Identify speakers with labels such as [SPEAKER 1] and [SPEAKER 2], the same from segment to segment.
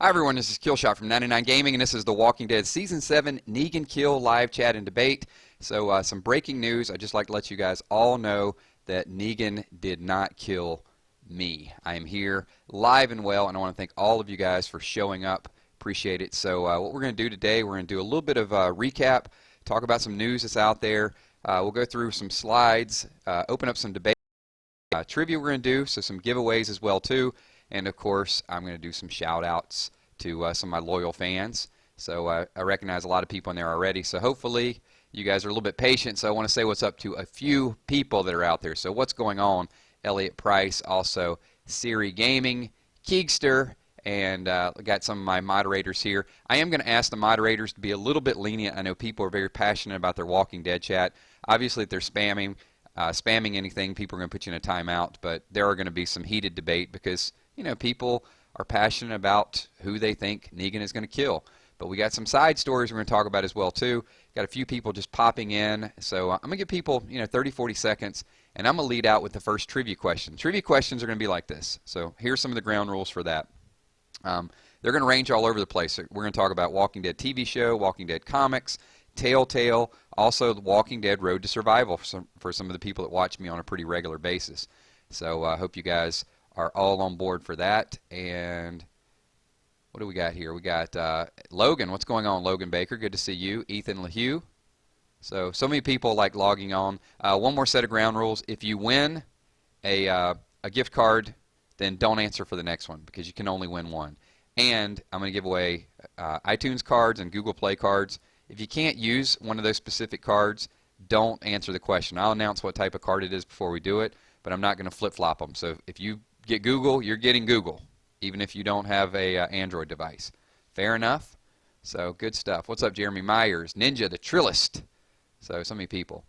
[SPEAKER 1] Hi everyone, this is Kilzhot from 99 Gaming, and this is The Walking Dead Season 7 Negan Kill Live Chat and Debate. So some breaking news. I'd just like to let you guys all know that Negan did not kill me. I am here live and well, and I want to thank all of you guys for showing up. Appreciate it. So what we're going to do today, we're going to do a little bit of a recap, talk about some news that's out there. We'll go through some slides, open up some debate. Trivia we're going to do, so some giveaways as well too. And of course, I'm going to do some shout outs to some of my loyal fans. So I recognize a lot of people in there already. So hopefully you guys are a little bit patient. So I want to say what's up to a few people that are out there. So what's going on? Elliot Price, also Siri Gaming, Keegster, and got some of my moderators here. I am going to ask the moderators to be a little bit lenient. I know people are very passionate about their Walking Dead chat. Obviously, if they're spamming anything, people are going to put you in a timeout. But there are going to be some heated debate because people are passionate about who they think Negan is going to kill. But we got some side stories we're going to talk about as well too. Got a few people just popping in. So I'm going to give people 30, 40 seconds, and I'm going to lead out with the first trivia question. Trivia questions are going to be like this. So here's some of the ground rules for that. They're going to range all over the place. So we're going to talk about Walking Dead TV show, Walking Dead comics, Telltale, also the Walking Dead Road to Survival for some of the people that watch me on a pretty regular basis. So I hope you guys are all on board for that. And what do we got here? We got Logan. What's going on, Logan Baker? Good to see you. Ethan LaHue. So many people like logging on. One more set of ground rules. If you win a gift card, then don't answer for the next one because you can only win one. And I'm going to give away iTunes cards and Google Play cards. If you can't use one of those specific cards, don't answer the question. I'll announce what type of card it is before we do it, but I'm not going to flip-flop them. So if you get Google, you're getting Google, even if you don't have a Android device. Fair enough? So good stuff. What's up, Jeremy Myers? Ninja, the Trillist. So many people.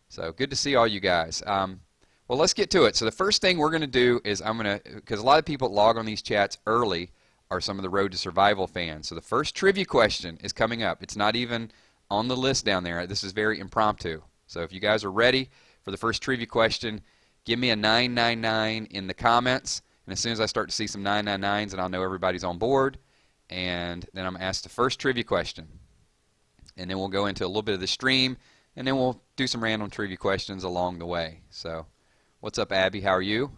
[SPEAKER 1] So good to see all you guys. Well, let's get to it. So the first thing we're going to do is because a lot of people log on these chats early are some of the Road to Survival fans. So the first trivia question is coming up. It's not even on the list down there. This is very impromptu. So if you guys are ready for the first trivia question, give me a 999 in the comments. And as soon as I start to see some 999s, and I'll know everybody's on board. And then I'm asked the first trivia question. And then we'll go into a little bit of the stream, and then we'll do some random trivia questions along the way. So what's up, Abby? How are you?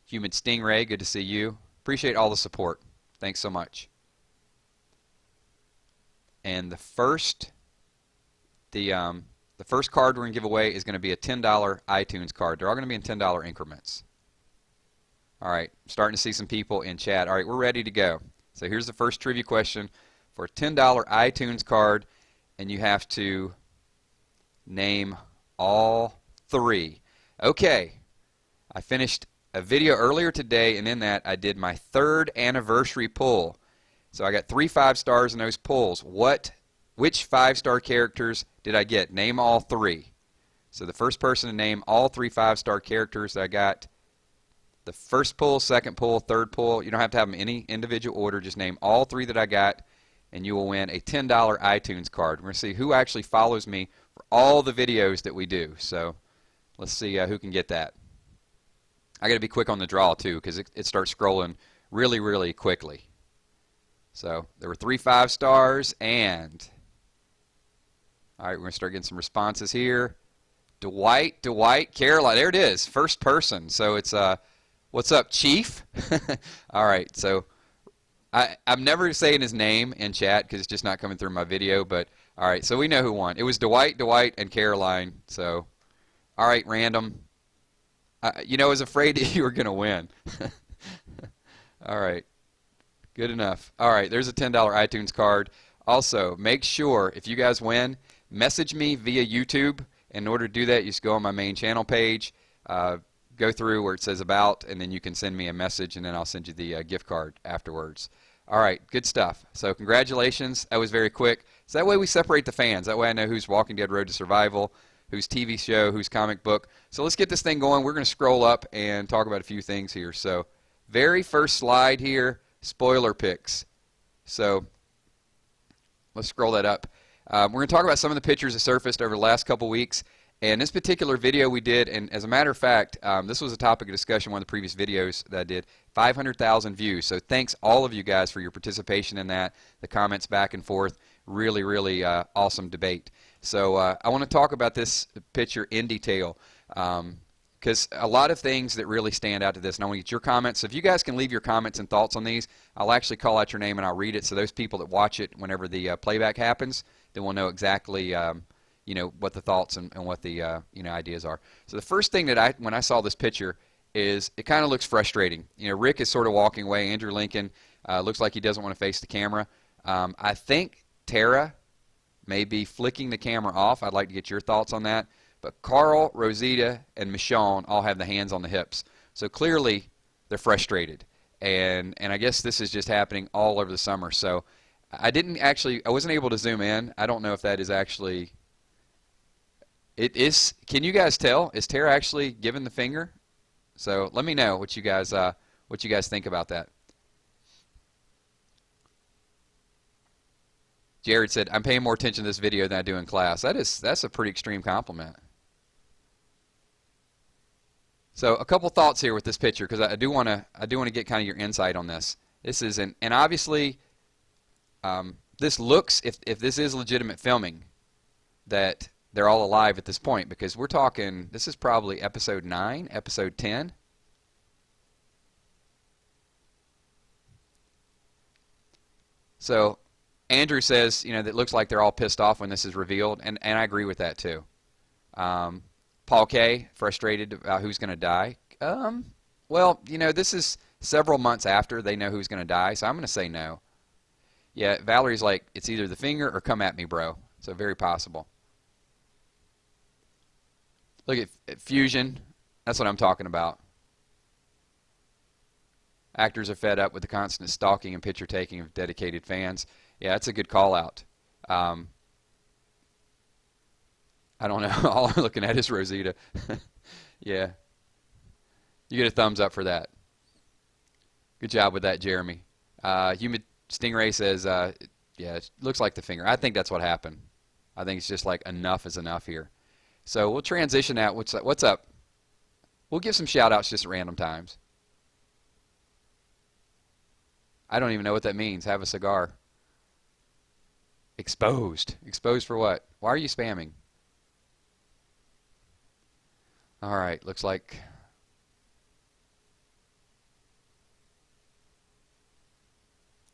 [SPEAKER 1] Human Stingray, good to see you. Appreciate all the support. Thanks so much. And the first card we're going to give away is going to be a $10 iTunes card. They're all going to be in $10 increments. All right, I'm starting to see some people in chat. All right, we're ready to go. So here's the first trivia question for a $10 iTunes card, and you have to name all three. Okay, I finished a video earlier today, and in that I did my 3rd anniversary pull. So I got 3 5-stars in those pulls. Which 5-star characters did I get? Name all 3. So the first person to name all 3 5-star characters that I got, the first pull, second pull, third pull, you don't have to have them in any individual order, just name all 3 that I got, and you will win a $10 iTunes card. We're going to see who actually follows me for all the videos that we do. So let's see who can get that. I got to be quick on the draw too because it starts scrolling really, really quickly. So there were 3 5-stars, and all right, we're going to start getting some responses here. Dwight, Caroline, there it is, first person. So it's what's up, Chief? All right, so I'm never saying his name in chat because it's just not coming through my video. But all right, so we know who won. It was Dwight, and Caroline. So all right, random. I was afraid that you were going to win. All right. Good enough. All right, there's a $10 iTunes card. Also, make sure, if you guys win, message me via YouTube. In order to do that, you just go on my main channel page, go through where it says About, and then you can send me a message, and then I'll send you the gift card afterwards. All right, good stuff. So congratulations. That was very quick. So that way we separate the fans. That way I know who's Walking Dead Road to Survival, who's TV show, who's comic book. So let's get this thing going. We're going to scroll up and talk about a few things here. So very first slide here, spoiler picks. So let's scroll that up. We're going to talk about some of the pictures that surfaced over the last couple weeks. And this particular video we did, and as a matter of fact, this was a topic of discussion in one of the previous videos that I did, 500,000 views. So thanks all of you guys for your participation in that, the comments back and forth. Really, really awesome debate. So I want to talk about this picture in detail because a lot of things that really stand out to this. And I want to get your comments. So if you guys can leave your comments and thoughts on these, I'll actually call out your name and I'll read it. So those people that watch it whenever the playback happens, then we'll know exactly you know, what the thoughts and what the you know, ideas are. So the first thing that when I saw this picture is it kind of looks frustrating. You know, Rick is sort of walking away. Andrew Lincoln looks like he doesn't want to face the camera. I think Tara may be flicking the camera off. I'd like to get your thoughts on that. But Carl, Rosita, and Michonne all have the hands on the hips. So clearly they're frustrated. And I guess this is just happening all over the summer. So I wasn't able to zoom in. I don't know if that is actually... It is. Can you guys tell? Is Tara actually giving the finger? So let me know what you guys think about that. Jared said, "I'm paying more attention to this video than I do in class." That's a pretty extreme compliment. So a couple thoughts here with this picture because I do want to get kind of your insight on this. This is and obviously this looks, if this is legitimate filming, that they're all alive at this point because we're talking, this is probably episode 9, episode 10. So Andrew says, you know, that looks like they're all pissed off when this is revealed, and I agree with that too. Paul K, frustrated about who's going to die. Well, you know, this is several months after they know who's going to die, so I'm going to say no. Yeah, Valerie's like, it's either the finger or come at me, bro. So very possible. Look at Fusion. That's what I'm talking about. Actors are fed up with the constant stalking and picture taking of dedicated fans. Yeah, that's a good call out. I don't know. All I'm looking at is Rosita. Yeah. You get a thumbs up for that. Good job with that, Jeremy. Humid Stingray says, yeah, it looks like the finger. I think that's what happened. I think it's just like enough is enough here. So we'll transition out. What's up? We'll give some shout-outs just at random times. I don't even know what that means. Have a cigar. Exposed. Exposed for what? Why are you spamming? All right. Looks like...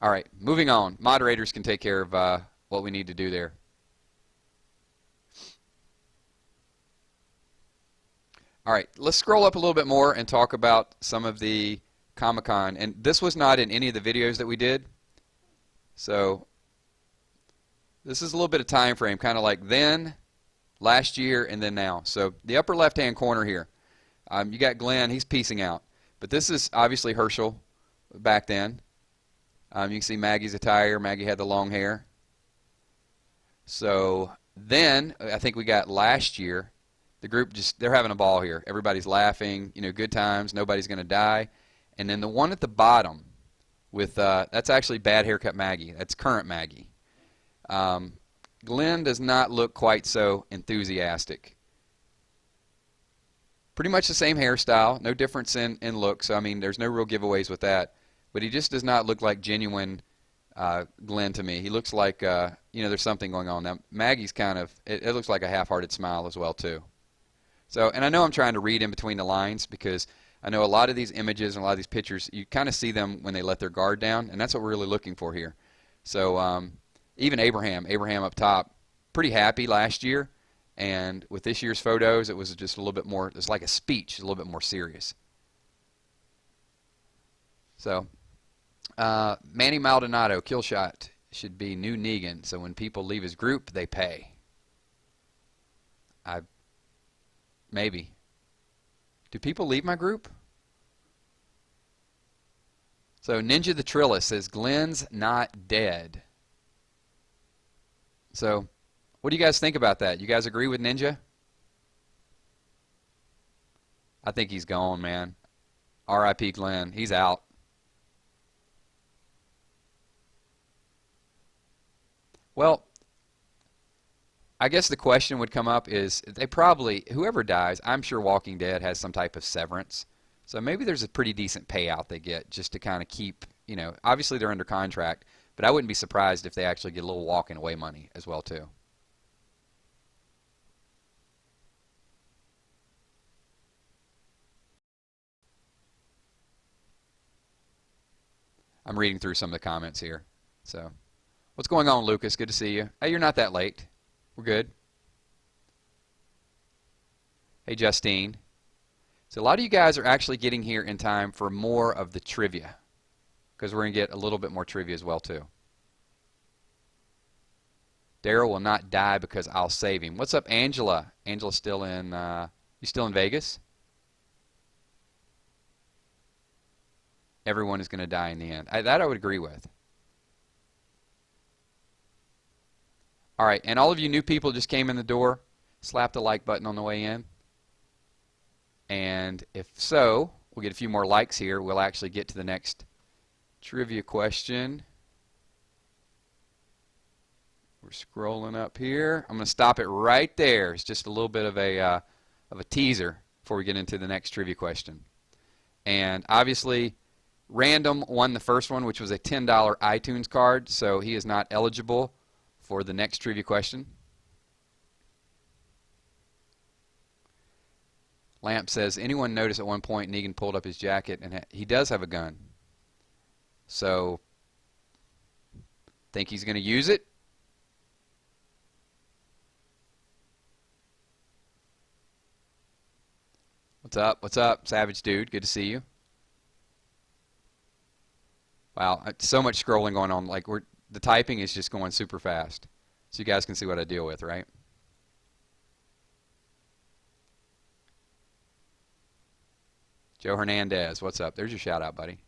[SPEAKER 1] All right. Moving on. Moderators can take care of what we need to do there. All right, let's scroll up a little bit more and talk about some of the Comic-Con. And this was not in any of the videos that we did. So this is a little bit of time frame, kind of like then, last year, and then now. So the upper left-hand corner here, you got Glenn. He's peacing out. But this is obviously Herschel back then. You can see Maggie's attire. Maggie had the long hair. So then I think we got last year. The group they're having a ball here. Everybody's laughing, you know, good times, nobody's going to die. And then the one at the bottom with, that's actually Bad Haircut Maggie. That's current Maggie. Glenn does not look quite so enthusiastic. Pretty much the same hairstyle, no difference in look, so I mean, there's no real giveaways with that. But he just does not look like genuine Glenn to me. He looks like, you know, there's something going on. Now, Maggie's kind of, it looks like a half-hearted smile as well, too. So, and I know I'm trying to read in between the lines because I know a lot of these images and a lot of these pictures, you kind of see them when they let their guard down, and that's what we're really looking for here. So even Abraham up top, pretty happy last year, and with this year's photos, it was just a little bit more, it's like a speech, a little bit more serious. So Manny Maldonado, Kilzhot should be new Negan, so when people leave his group, they pay. Maybe. Do people leave my group? So Ninja the Trilla says Glenn's not dead. So what do you guys think about that? You guys agree with Ninja? I think he's gone, man. R.I.P. Glenn. He's out. Well, I guess the question would come up is they probably, whoever dies, I'm sure Walking Dead has some type of severance. So maybe there's a pretty decent payout they get just to kind of keep, you know, obviously they're under contract, but I wouldn't be surprised if they actually get a little walking away money as well too. I'm reading through some of the comments here. So, what's going on, Lucas? Good to see you. Hey, you're not that late. We're good. Hey, Justine. So a lot of you guys are actually getting here in time for more of the trivia, because we're going to get a little bit more trivia as well too. Daryl will not die because I'll save him. What's up, Angela? Angela's still in, you still in Vegas? Everyone is going to die in the end. That I would agree with. All right, and all of you new people just came in the door, slap the like button on the way in. And if so, we'll get a few more likes here. We'll actually get to the next trivia question. We're scrolling up here. I'm going to stop it right there. It's just a little bit of a teaser before we get into the next trivia question. And obviously, Random won the first one, which was a $10 iTunes card, so he is not eligible for the next trivia question. Lamp says, anyone notice at one point Negan pulled up his jacket and he does have a gun. So, think he's going to use it? What's up? What's up, Savage Dude? Good to see you. Wow, so much scrolling going on. Like the typing is just going super fast. So you guys can see what I deal with, right? Joe Hernandez, what's up? There's your shout out, buddy.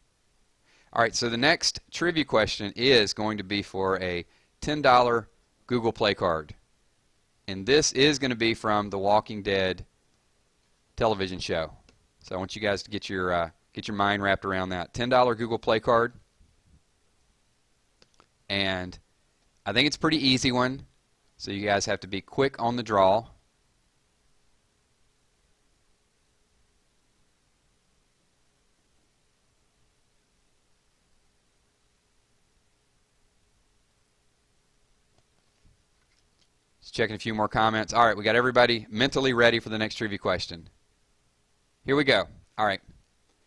[SPEAKER 1] All right, so the next trivia question is going to be for a $10 Google Play card. And this is going to be from the Walking Dead television show. So I want you guys to get your mind wrapped around that. $10 Google Play card. And I think it's a pretty easy one, so you guys have to be quick on the draw. Just checking a few more comments. All right, we got everybody mentally ready for the next trivia question. Here we go. All right.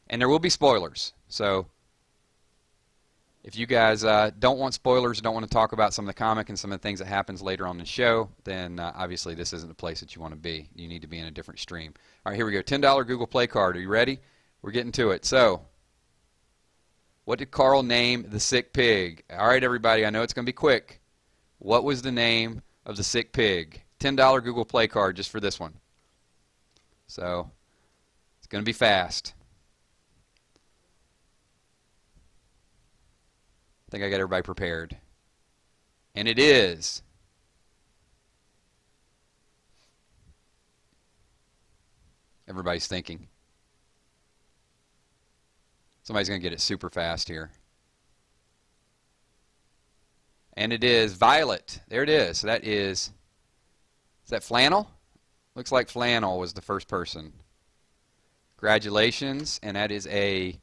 [SPEAKER 1] And there will be spoilers, so if you guys don't want spoilers, don't want to talk about some of the comic and some of the things that happens later on in the show, then obviously this isn't the place that you want to be. You need to be in a different stream. All right, here we go. $10 Google Play card. Are you ready? We're getting to it. So, what did Carl name the sick pig? All right, everybody, I know it's going to be quick. What was the name of the sick pig? $10 Google Play card just for this one. So, it's going to be fast. I think I got everybody prepared. And it is everybody's thinking. Somebody's going to get it super fast here. And it is Violet. There it is. So that is that Flannel? Looks like Flannel was the first person. Congratulations. And that is a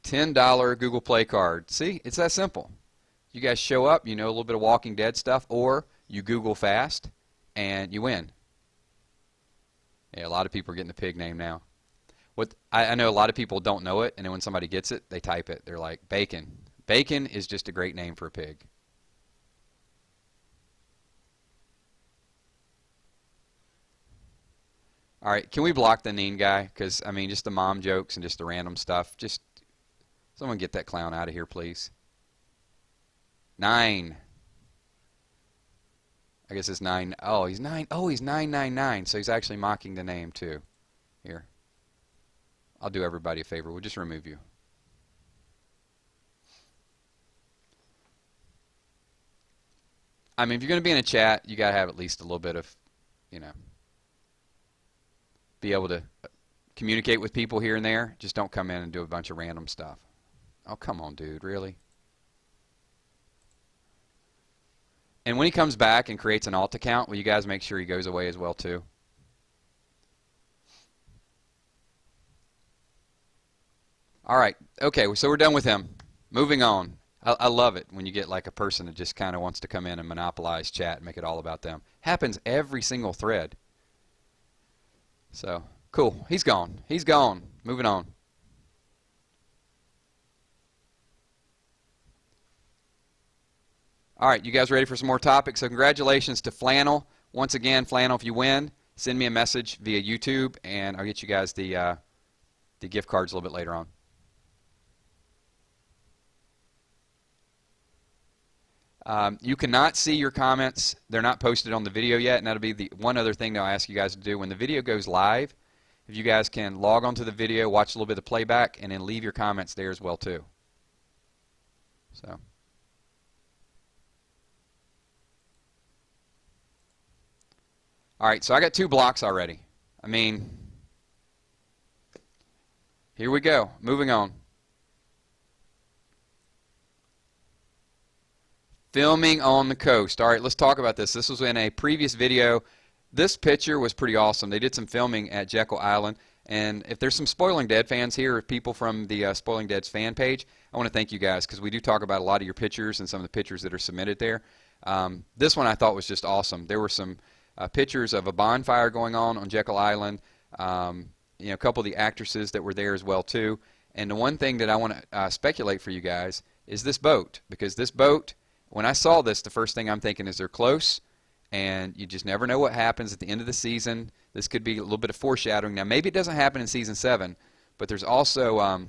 [SPEAKER 1] $10 Google Play card. See, it's that simple. You guys show up, you know a little bit of Walking Dead stuff, or you Google fast, and you win. Yeah, a lot of people are getting the pig name now. What I know a lot of people don't know it, and then when somebody gets it, they type it. They're like, Bacon. Bacon is just a great name for a pig. All right, can we block the Neen guy? Because, I mean, just the mom jokes and just the random stuff. Just someone get that clown out of here, please. 9. I guess it's 9. Oh, he's 9. Oh, he's 999. So he's actually mocking the name, too. Here. I'll do everybody a favor. We'll just remove you. I mean, if you're going to be in a chat, you got to have at least a little bit of, you know, be able to communicate with people here and there. Just don't come in and do a bunch of random stuff. Oh, come on, dude. Really? And when he comes back and creates an alt account, will you guys make sure he goes away as well too? All right. Okay, so we're done with him. Moving on. I love it when you get like a person that just kind of wants to come in and monopolize chat and make it all about them. Happens every single thread. So, cool. He's gone. He's gone. Moving on. All right, you guys ready for some more topics? So congratulations to Flannel. Once again, Flannel, if you win, send me a message via YouTube, and I'll get you guys the gift cards a little bit later on. You cannot see your comments. They're not posted on the video yet, and that'll be the one other thing that I'll ask you guys to do. When the video goes live, if you guys can log onto the video, watch a little bit of playback, and then leave your comments there as well too. So. All right, so I got 2 blocks already. I mean, here we go. Moving on. Filming on the coast. All right, let's talk about this. This was in a previous video. This picture was pretty awesome. They did some filming at Jekyll Island. And if there's some Spoiling Dead fans here, people from the Spoiling Dead's fan page, I want to thank you guys because we do talk about a lot of your pictures and some of the pictures that are submitted there. This one I thought was just awesome. There were some pictures of a bonfire going on Jekyll Island. You know, a couple of the actresses that were there as well too. And the one thing that I want to speculate for you guys is this boat, because this boat, when I saw this, the first thing I'm thinking is they're close, and you just never know what happens at the end of the season. This could be a little bit of foreshadowing. Now, maybe it doesn't happen in Season 7, but there's also,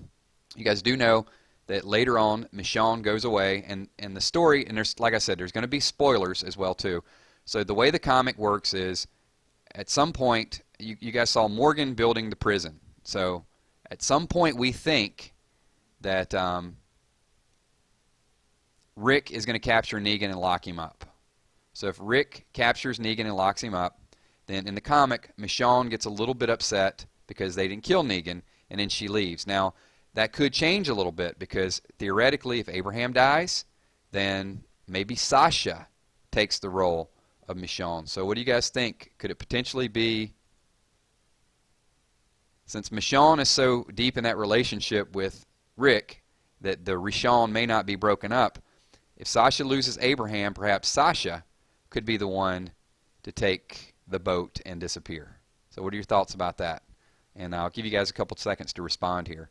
[SPEAKER 1] you guys do know that later on, Michonne goes away, and the story, and there's, like I said, there's going to be spoilers as well too. So the way the comic works is, at some point, you guys saw Morgan building the prison. So at some point, we think that Rick is going to capture Negan and lock him up. So if Rick captures Negan and locks him up, then in the comic, Michonne gets a little bit upset because they didn't kill Negan, and then she leaves. Now, that could change a little bit because theoretically, if Abraham dies, then maybe Sasha takes the role of Michonne. So what do you guys think? Could it potentially be, since Michonne is so deep in that relationship with Rick, that the Michonne may not be broken up? If Sasha loses Abraham, perhaps Sasha could be the one to take the boat and disappear. So what are your thoughts about that? And I'll give you guys a couple seconds to respond here.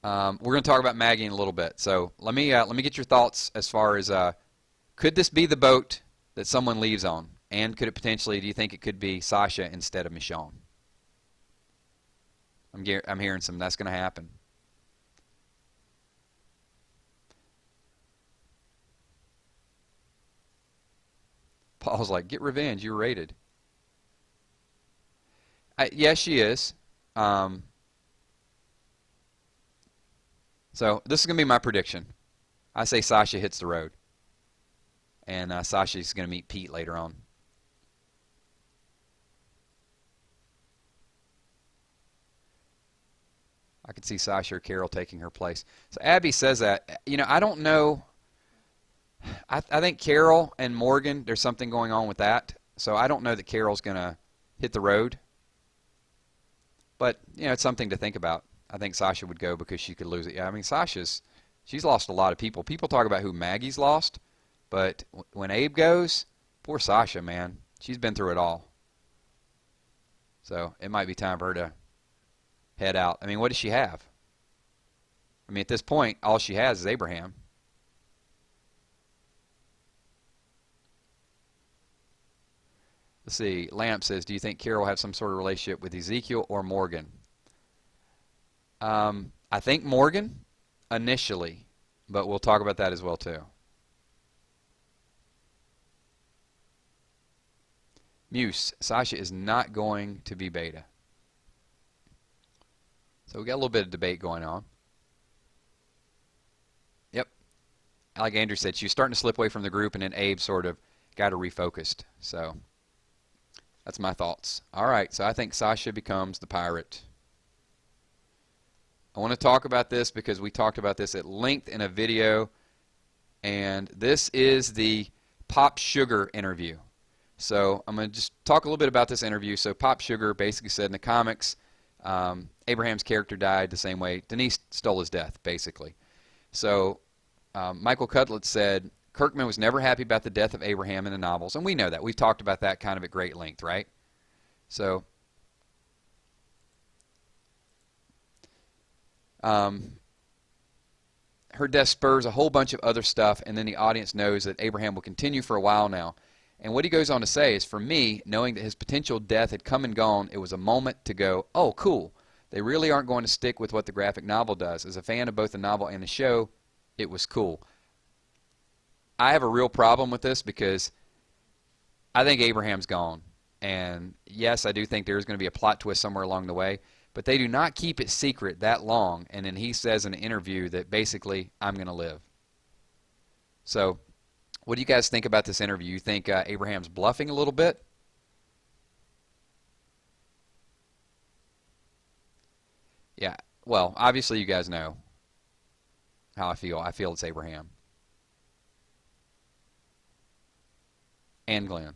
[SPEAKER 1] We're going to talk about Maggie in a little bit. So let me get your thoughts as far as could this be the boat that someone leaves on? And could it potentially, do you think it could be Sasha instead of Michonne? I'm hearing some that's going to happen. Paul's like, get revenge, you're rated. Yes, she is. So this is going to be my prediction. I say Sasha hits the road. And Sasha's going to meet Pete later on. I could see Sasha or Carol taking her place. So Abby says that. You know, I don't know. I think Carol and Morgan, there's something going on with that. So I don't know that Carol's going to hit the road. But, you know, it's something to think about. I think Sasha would go because she could lose it. Yeah, I mean, she's lost a lot of people. People talk about who Maggie's lost. But when Abe goes, poor Sasha, man. She's been through it all. So it might be time for her to head out. I mean, what does she have? I mean, at this point, all she has is Abraham. Let's see. Lamp says, do you think Carol will have some sort of relationship with Ezekiel or Morgan? I think Morgan initially, but we'll talk about that as well too. Muse, Sasha is not going to be beta. So we got a little bit of debate going on. Yep. Like Andrew said, she was starting to slip away from the group, and then Abe sort of got her refocused. So that's my thoughts. All right, so I think Sasha becomes the pirate. I want to talk about this because we talked about this at length in a video, and this is the Pop Sugar interview. So I'm going to just talk a little bit about this interview. So Pop Sugar basically said in the comics, Abraham's character died the same way Denise stole his death, basically. So Michael Cudlitz said, Kirkman was never happy about the death of Abraham in the novels, and we know that. We've talked about that kind of at great length, right? So her death spurs a whole bunch of other stuff, and then the audience knows that Abraham will continue for a while now. And what he goes on to say is, for me, knowing that his potential death had come and gone, it was a moment to go, oh, cool. They really aren't going to stick with what the graphic novel does. As a fan of both the novel and the show, it was cool. I have a real problem with this because I think Abraham's gone. And yes, I do think there's going to be a plot twist somewhere along the way, but they do not keep it secret that long. And then he says in an interview that basically, I'm going to live. So what do you guys think about this interview? You think Abraham's bluffing a little bit? Yeah, well, obviously you guys know how I feel. I feel it's Abraham. And Glenn.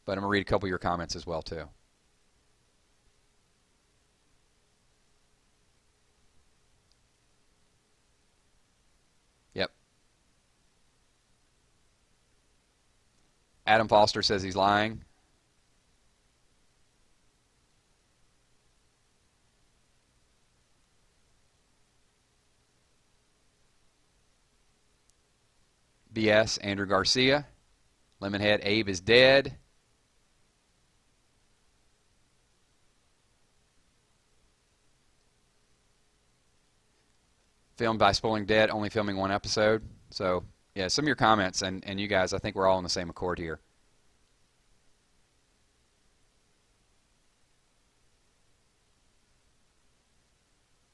[SPEAKER 1] But I'm going to read a couple of your comments as well, too. Yep. Adam Foster says he's lying. BS, Andrew Garcia. Lemonhead, Abe is dead. Filmed by Spoiling Dead, only filming one episode. So, yeah, some of your comments, and you guys, I think we're all in the same accord here.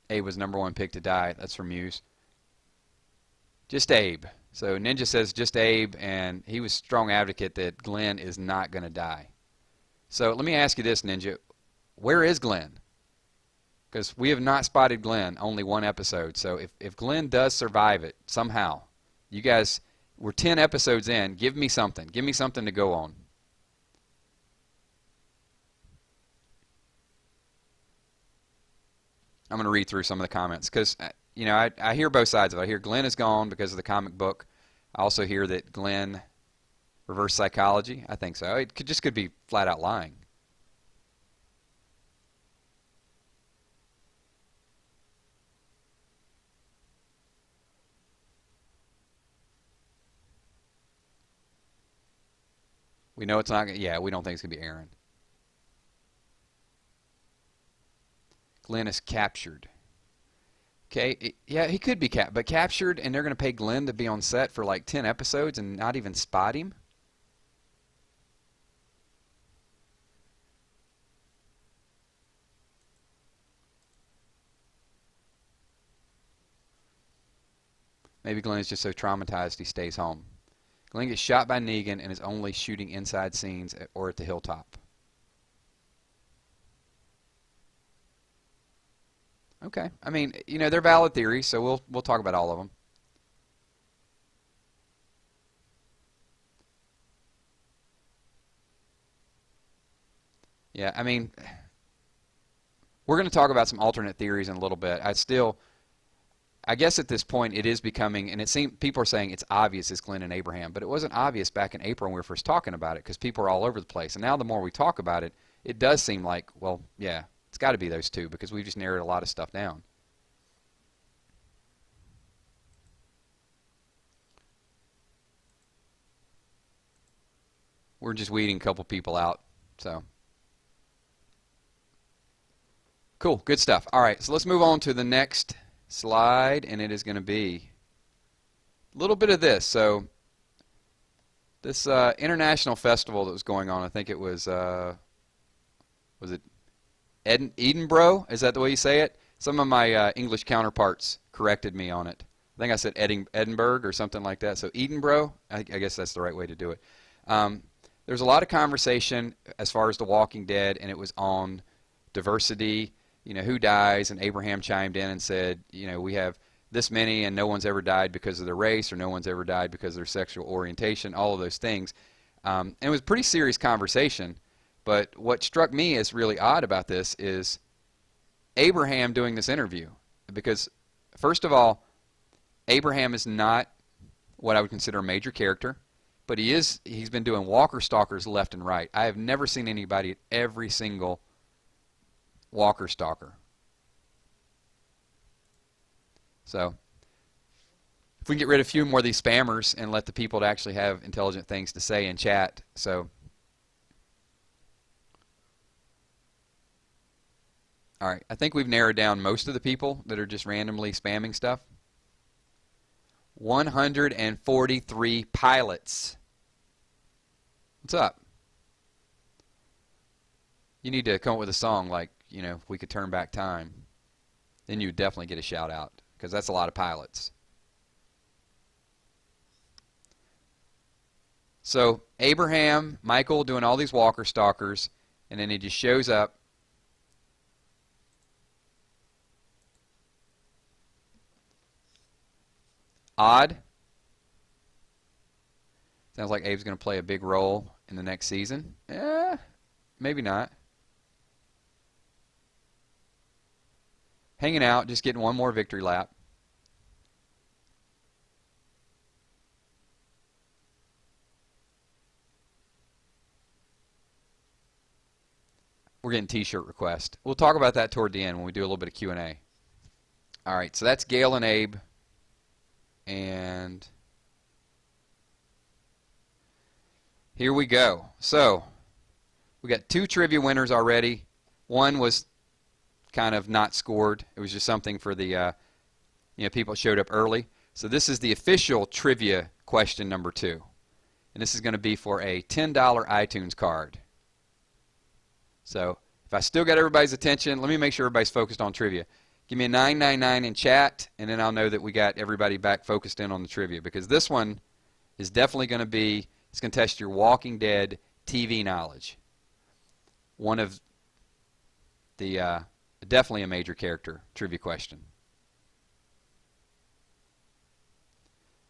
[SPEAKER 1] Abe was #1 pick to die. That's from Muse. Just Abe. So Ninja says just Abe, and he was a strong advocate that Glenn is not going to die. So let me ask you this, Ninja. Where is Glenn? Because we have not spotted Glenn, only one episode. So if Glenn does survive it somehow, you guys, we're 10 episodes in. Give me something. Give me something to go on. I'm going to read through some of the comments because, you know, I hear both sides of it. I hear Glenn is gone because of the comic book. I also hear that Glenn reverse psychology. I think so. It could be flat out lying. We know it's not going to, yeah, we don't think it's going to be Aaron. Glenn is captured. Okay, yeah, he could be but captured, and they're going to pay Glenn to be on set for like 10 episodes and not even spot him? Maybe Glenn is just so traumatized he stays home. Glenn gets shot by Negan and is only shooting inside scenes or at the hilltop. Okay. I mean, you know, they're valid theories, so we'll talk about all of them. Yeah, I mean, we're going to talk about some alternate theories in a little bit. I guess at this point it is becoming, and it seems people are saying it's obvious it's Glenn and Abraham, but it wasn't obvious back in April when we were first talking about it because people are all over the place. And now the more we talk about it, it does seem like, well, yeah, it's got to be those two because we just narrowed a lot of stuff down. We're just weeding a couple people out, so. Cool, good stuff. All right, so let's move on to the next slide, and it is going to be a little bit of this. So this international festival that was going on, I think it was it Edinburgh? Is that the way you say it? Some of my English counterparts corrected me on it. I think I said Edinburgh or something like that. So Edinburgh, I guess that's the right way to do it. There's a lot of conversation as far as The Walking Dead, and it was on diversity, who dies, and Abraham chimed in and said, we have this many and no one's ever died because of their race, or no one's ever died because of their sexual orientation, all of those things. And it was a pretty serious conversation, but what struck me as really odd about this is Abraham doing this interview, because first of all, Abraham is not what I would consider a major character, but he's been doing walker stalkers left and right. I have never seen anybody at every single walker stalker. So if we can get rid of a few more of these spammers and let the people to actually have intelligent things to say in chat. So all right, I think we've narrowed down most of the people that are just randomly spamming stuff. 143 pilots. What's up? You need to come up with a song like, if we could turn back time. Then you'd definitely get a shout out, because that's a lot of pilots. So Abraham, Michael doing all these walker stalkers, and then he just shows up. Odd. Sounds like Abe's going to play a big role in the next season. Maybe not. Hanging out, just getting one more victory lap. We're getting t-shirt requests. We'll talk about that toward the end when we do a little bit of Q&A. All right, so that's Gail and Abe. And here we go. So we got 2 trivia winners already. One was kind of not scored. It was just something for the people that showed up early. So this is the official trivia question number 2. And this is going to be for a $10 iTunes card. So if I still got everybody's attention, let me make sure everybody's focused on trivia. Give me a 999 in chat, and then I'll know that we got everybody back focused in on the trivia, because this one is definitely going to be, it's going to test your Walking Dead TV knowledge. One of the, definitely a major character trivia question.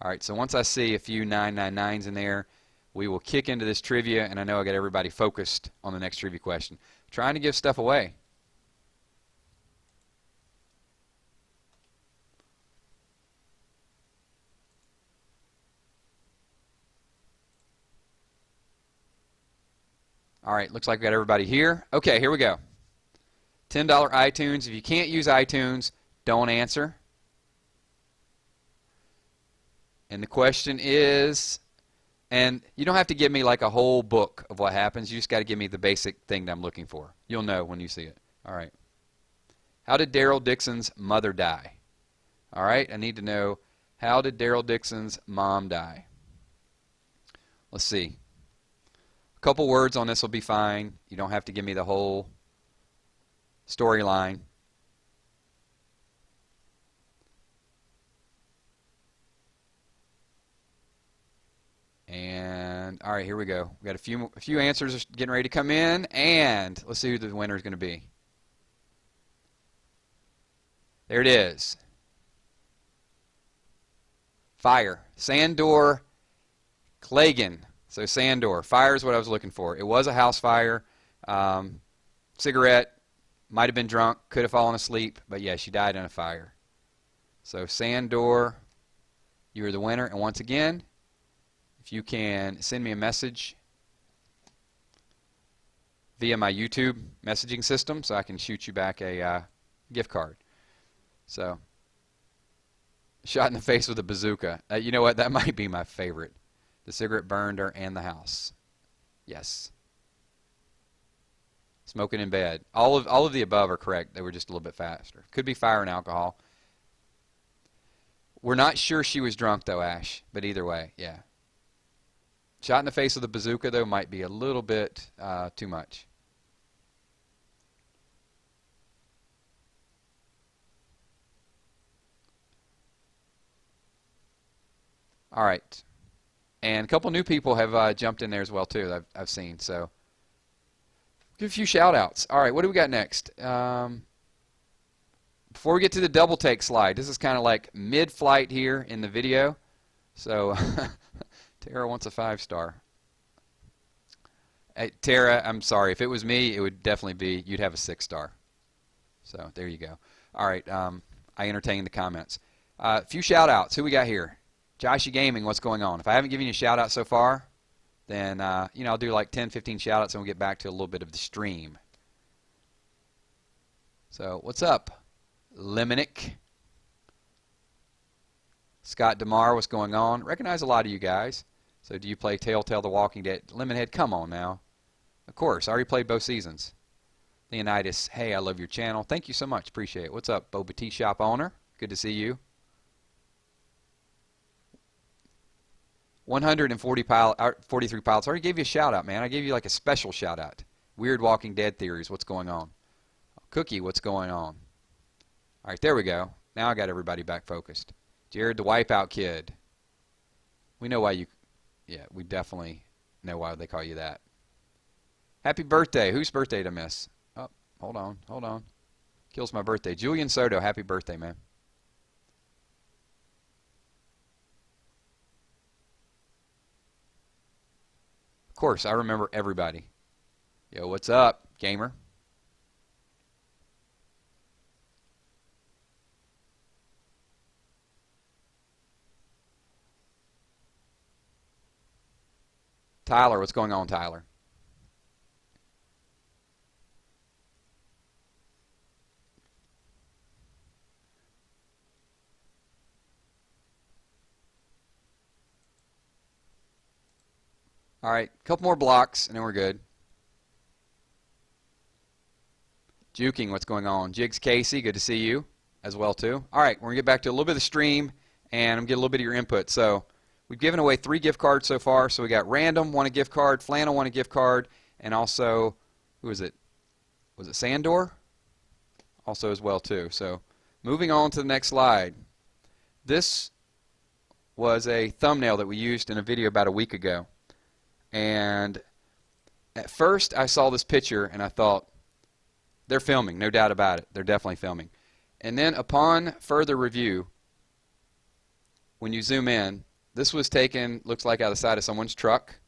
[SPEAKER 1] All right, so once I see a few 999s in there, we will kick into this trivia, and I know I got everybody focused on the next trivia question. Trying to give stuff away. All right, looks like we got everybody here. Okay, here we go. $10 iTunes. If you can't use iTunes, don't answer. And the question is, and you don't have to give me like a whole book of what happens. You just got to give me the basic thing that I'm looking for. You'll know when you see it. All right. How did Daryl Dixon's mother die? All right, I need to know, how did Daryl Dixon's mom die? Let's see. A couple words on this will be fine. You don't have to give me the whole storyline. And all right, here we go. We got a few answers getting ready to come in, and let's see who the winner is going to be. There it is. Fire. Sandor Klagan. So Sandor. Fire is what I was looking for. It was a house fire. Cigarette. Might have been drunk. Could have fallen asleep. But yeah, she died in a fire. So Sandor, you're the winner. And once again, if you can send me a message via my YouTube messaging system so I can shoot you back a gift card. So, shot in the face with a bazooka. You know what? That might be my favorite. The cigarette burned her and the house. Yes. Smoking in bed. All of the above are correct. They were just a little bit faster. Could be fire and alcohol. We're not sure she was drunk though, Ash. But either way, yeah. Shot in the face with a bazooka though might be a little bit too much. All right. And a couple new people have jumped in there as well too that I've seen. So give a few shout outs. All right, what do we got next? before we get to the double take slide, this is kind of like mid-flight here in the video. So Tara wants a 5-star. Hey, Tara, I'm sorry. If it was me, it would definitely be, you'd have a 6-star. So there you go. All right, I entertain the comments. A few shout-outs. Who we got here? Joshy Gaming, what's going on? If I haven't given you a shout-out so far, then you know, I'll do like 10, 15 shout-outs and we'll get back to a little bit of the stream. So what's up? Lemonic. Scott DeMar, what's going on? Recognize a lot of you guys. So do you play Telltale The Walking Dead? Lemonhead, come on now. Of course, I already played both seasons. Leonidas, hey, I love your channel. Thank you so much. Appreciate it. What's up, Boba Tea Shop owner? Good to see you. 143 pilots. I already gave you a shout out, man. I gave you like a special shout out. Weird Walking Dead theories. What's going on? Cookie, what's going on? All right, there we go. Now I got everybody back focused. Jared the Wipeout Kid. We know why you... Yeah, we definitely know why they call you that. Happy birthday. Whose birthday did I miss? Oh, hold on, hold on. Kills my birthday. Julian Soto, happy birthday, man. Of course, I remember everybody. Yo, what's up, gamer? Tyler, what's going on, Tyler? All right, a couple more blocks, and then we're good. Juking, what's going on? Jigs Casey, good to see you as well, too. All right, we're going to get back to a little bit of the stream, and I'm going to get a little bit of your input. So we've given away 3 gift cards so far. So we got Random, won a gift card, Flannel won a gift card, and also, who was it? Was it Sandor? Also as well, too. So moving on to the next slide. This was a thumbnail that we used in a video about a week ago. And at first I saw this picture and I thought, they're filming, no doubt about it. They're definitely filming. And then upon further review, when you zoom in, this was taken, looks like out of the side of someone's truck.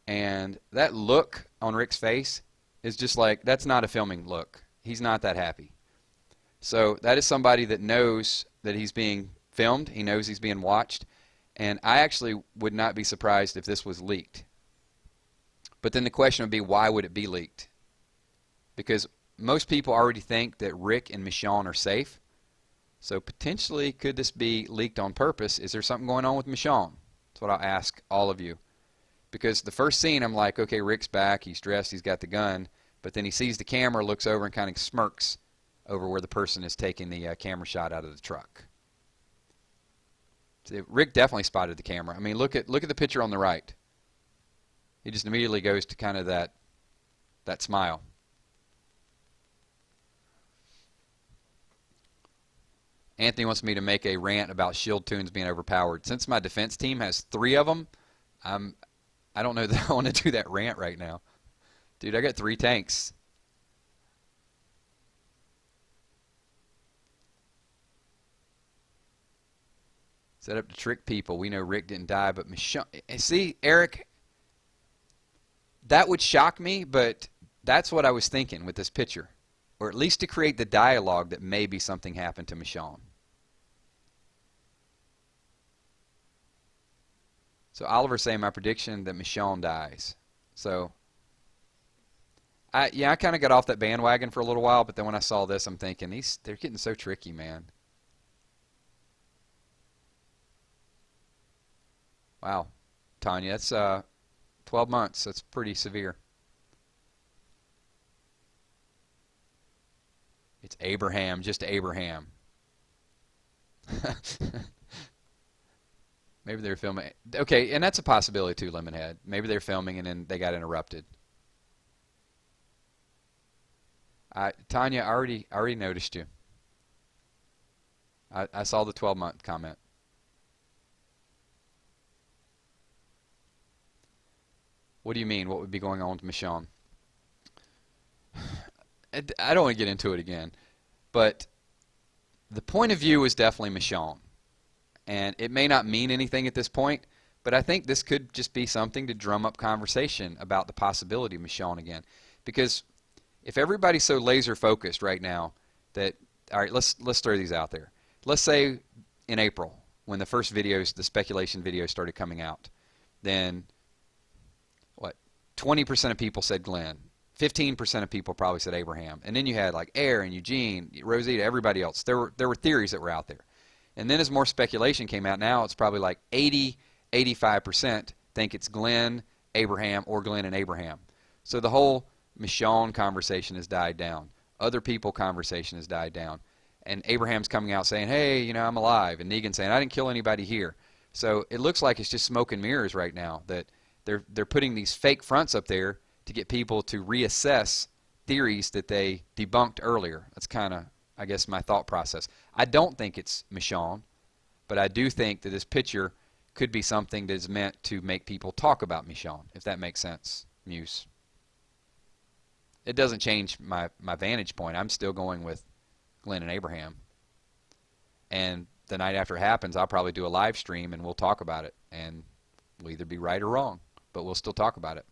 [SPEAKER 1] And that look on Rick's face is just like, that's not a filming look. He's not that happy. So that is somebody that knows that he's being filmed. He knows he's being watched. And I actually would not be surprised if this was leaked. But then the question would be, why would it be leaked? Because most people already think that Rick and Michonne are safe. So potentially, could this be leaked on purpose? Is there something going on with Michonne? That's what I'll ask all of you. Because the first scene, I'm like, okay, Rick's back, he's dressed, he's got the gun. But then he sees the camera, looks over, and kind of smirks over where the person is taking the camera shot out of the truck. See, Rick definitely spotted the camera. I mean, look at the picture on the right. He just immediately goes to kind of that smile. Anthony wants me to make a rant about shield tunes being overpowered. Since my defense team has 3 of them, I don't know that I want to do that rant right now. Dude, I got 3 tanks. Set up to trick people. We know Rick didn't die, but Michonne... See, Eric, that would shock me, but that's what I was thinking with this picture. Or at least to create the dialogue that maybe something happened to Michonne. So Oliver's saying my prediction that Michonne dies. So, I kind of got off that bandwagon for a little while, but then when I saw this, I'm thinking, they're getting so tricky, man. Wow. Tanya, that's 12 months. That's pretty severe. It's Abraham, just Abraham. Maybe they're filming. Okay, and that's a possibility too, Lemonhead. Maybe they're filming and then they got interrupted. Tanya, I already noticed you. I saw the 12-month comment. What do you mean? What would be going on with Michonne? I don't want to get into it again, but The point of view is definitely Michonne. And it may not mean anything at this point, but I think this could just be something to drum up conversation about the possibility of Michonne again. Because if everybody's so laser focused right now that, all right, let's throw these out there. Let's say in April, when the first videos, the speculation videos started coming out, then what? 20% of people said Glenn. 15% of people probably said Abraham. And then you had like Aaron, Eugene, Rosita, everybody else. There were theories that were out there. And then as more speculation came out, now it's probably like 80, 85% think it's Glenn, Abraham, or Glenn and Abraham. So the whole Michonne conversation has died down. Other people conversation has died down. And Abraham's coming out saying, hey, you know, I'm alive. And Negan saying, I didn't kill anybody here. So it looks like it's just smoke and mirrors right now, that they're putting these fake fronts up there to get people to reassess theories that they debunked earlier. That's kind of, I guess, my thought process. I don't think it's Michonne, but I do think that this picture could be something that is meant to make people talk about Michonne, if that makes sense, Muse. It doesn't change my vantage point. I'm still going with Glenn and Abraham. And the night after it happens, I'll probably do a live stream and we'll talk about it. And we'll either be right or wrong, but we'll still talk about it.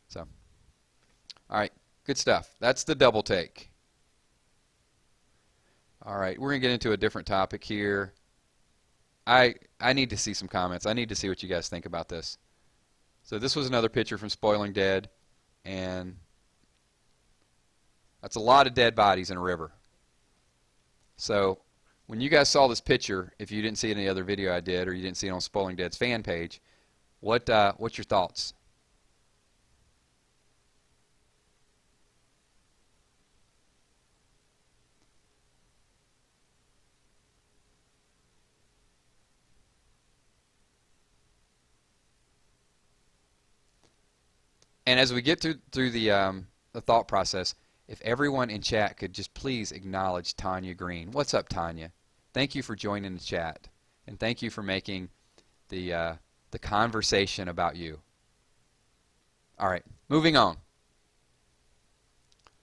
[SPEAKER 1] So, all right, good stuff. That's the double take. All right, we're going to get into a different topic here. I need to see some comments. I need to see what you guys think about this. So this was another picture from Spoiling Dead, and that's a lot of dead bodies in a river. So when you guys saw this picture, if you didn't see it in the other video I did, or you didn't see it on Spoiling Dead's fan page, what's your thoughts? And as we get through the thought process, if everyone in chat could just please acknowledge Tanya Green. What's up, Tanya? Thank you for joining the chat, and thank you for making the conversation about you. All right, moving on.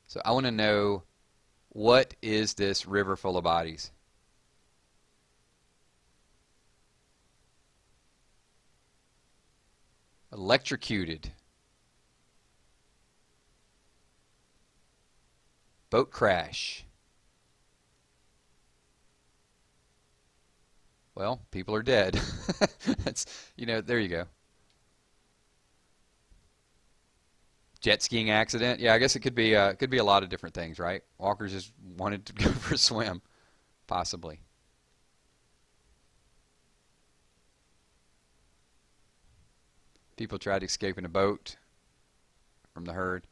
[SPEAKER 1] So I want to know, what is this river full of bodies? Electrocuted. Boat crash. Well, people are dead. That's, you know, there you go. Jet skiing accident. Yeah, I guess it could be a lot of different things, right? Walkers just wanted to go for a swim, possibly. People tried to escape in a boat from the herd.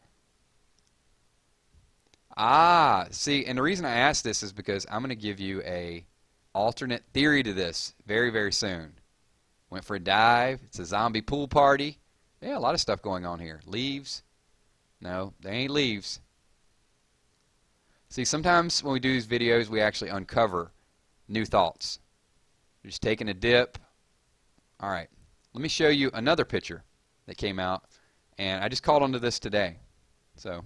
[SPEAKER 1] Ah, see, and the reason I asked this is because I'm going to give you a alternate theory to this very, very soon. Went for a dive. It's a zombie pool party. Yeah, a lot of stuff going on here. Leaves. No, they ain't leaves. See, sometimes when we do these videos, we actually uncover new thoughts. You're just taking a dip. All right, let me show you another picture that came out, and I just called onto this today. So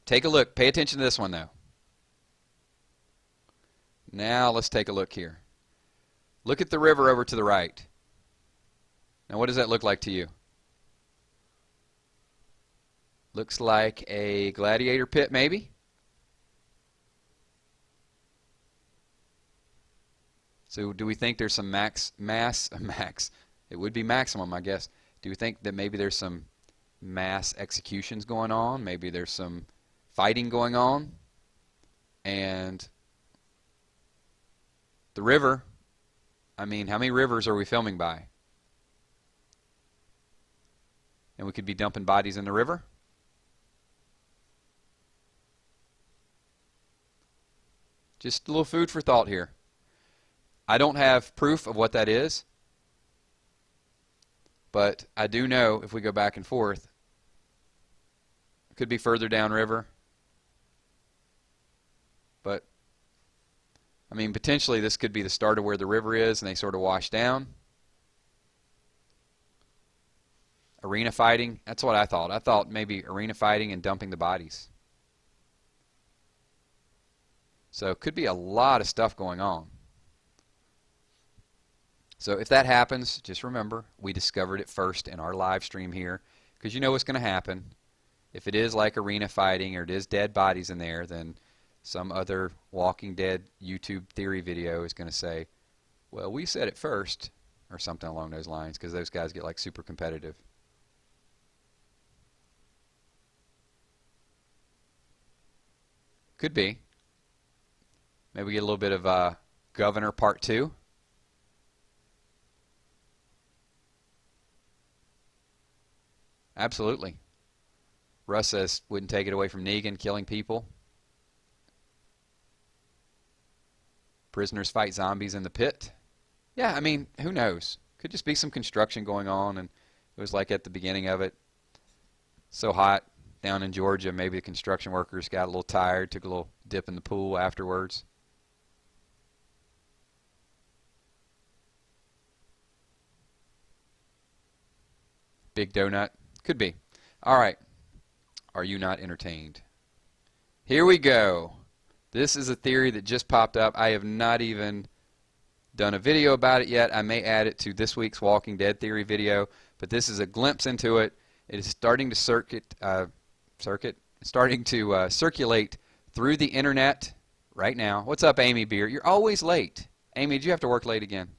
[SPEAKER 1] take a look. Pay attention to this one, though. Now let's take a look here. Look at the river over to the right. Now what does that look like to you? Looks like a gladiator pit, maybe? So do we think there's some max? It would be maximum, I guess. Do we think that maybe there's some mass executions going on? Maybe there's some fighting going on? And the river, I mean, how many rivers are we filming by? And we could be dumping bodies in the river? Just a little food for thought here. I don't have proof of what that is, but I do know if we go back and forth, it could be further downriver. But, I mean, potentially this could be the start of where the river is and they sort of wash down. Arena fighting, that's what I thought. I thought maybe arena fighting and dumping the bodies. So it could be a lot of stuff going on. So if that happens, just remember, we discovered it first in our live stream here, because you know what's going to happen. If it is like arena fighting or it is dead bodies in there, then some other Walking Dead YouTube theory video is going to say, well, we said it first, or something along those lines, because those guys get like super competitive. Could be. Maybe we get a little bit of Governor Part 2. Absolutely. Russ says, wouldn't take it away from Negan killing people. Prisoners fight zombies in the pit. Yeah, I mean, who knows? Could just be some construction going on, and it was like at the beginning of it, so hot down in Georgia, maybe the construction workers got a little tired, took a little dip in the pool afterwards. Big donut. Could be. All right. Are you not entertained? Here we go. This is a theory that just popped up. I have not even done a video about it yet. I may add it to this week's Walking Dead theory video, but this is a glimpse into it. It is starting to circulate through the internet right now. What's up, Amy Beer? You're always late. Amy, did you have to work late again?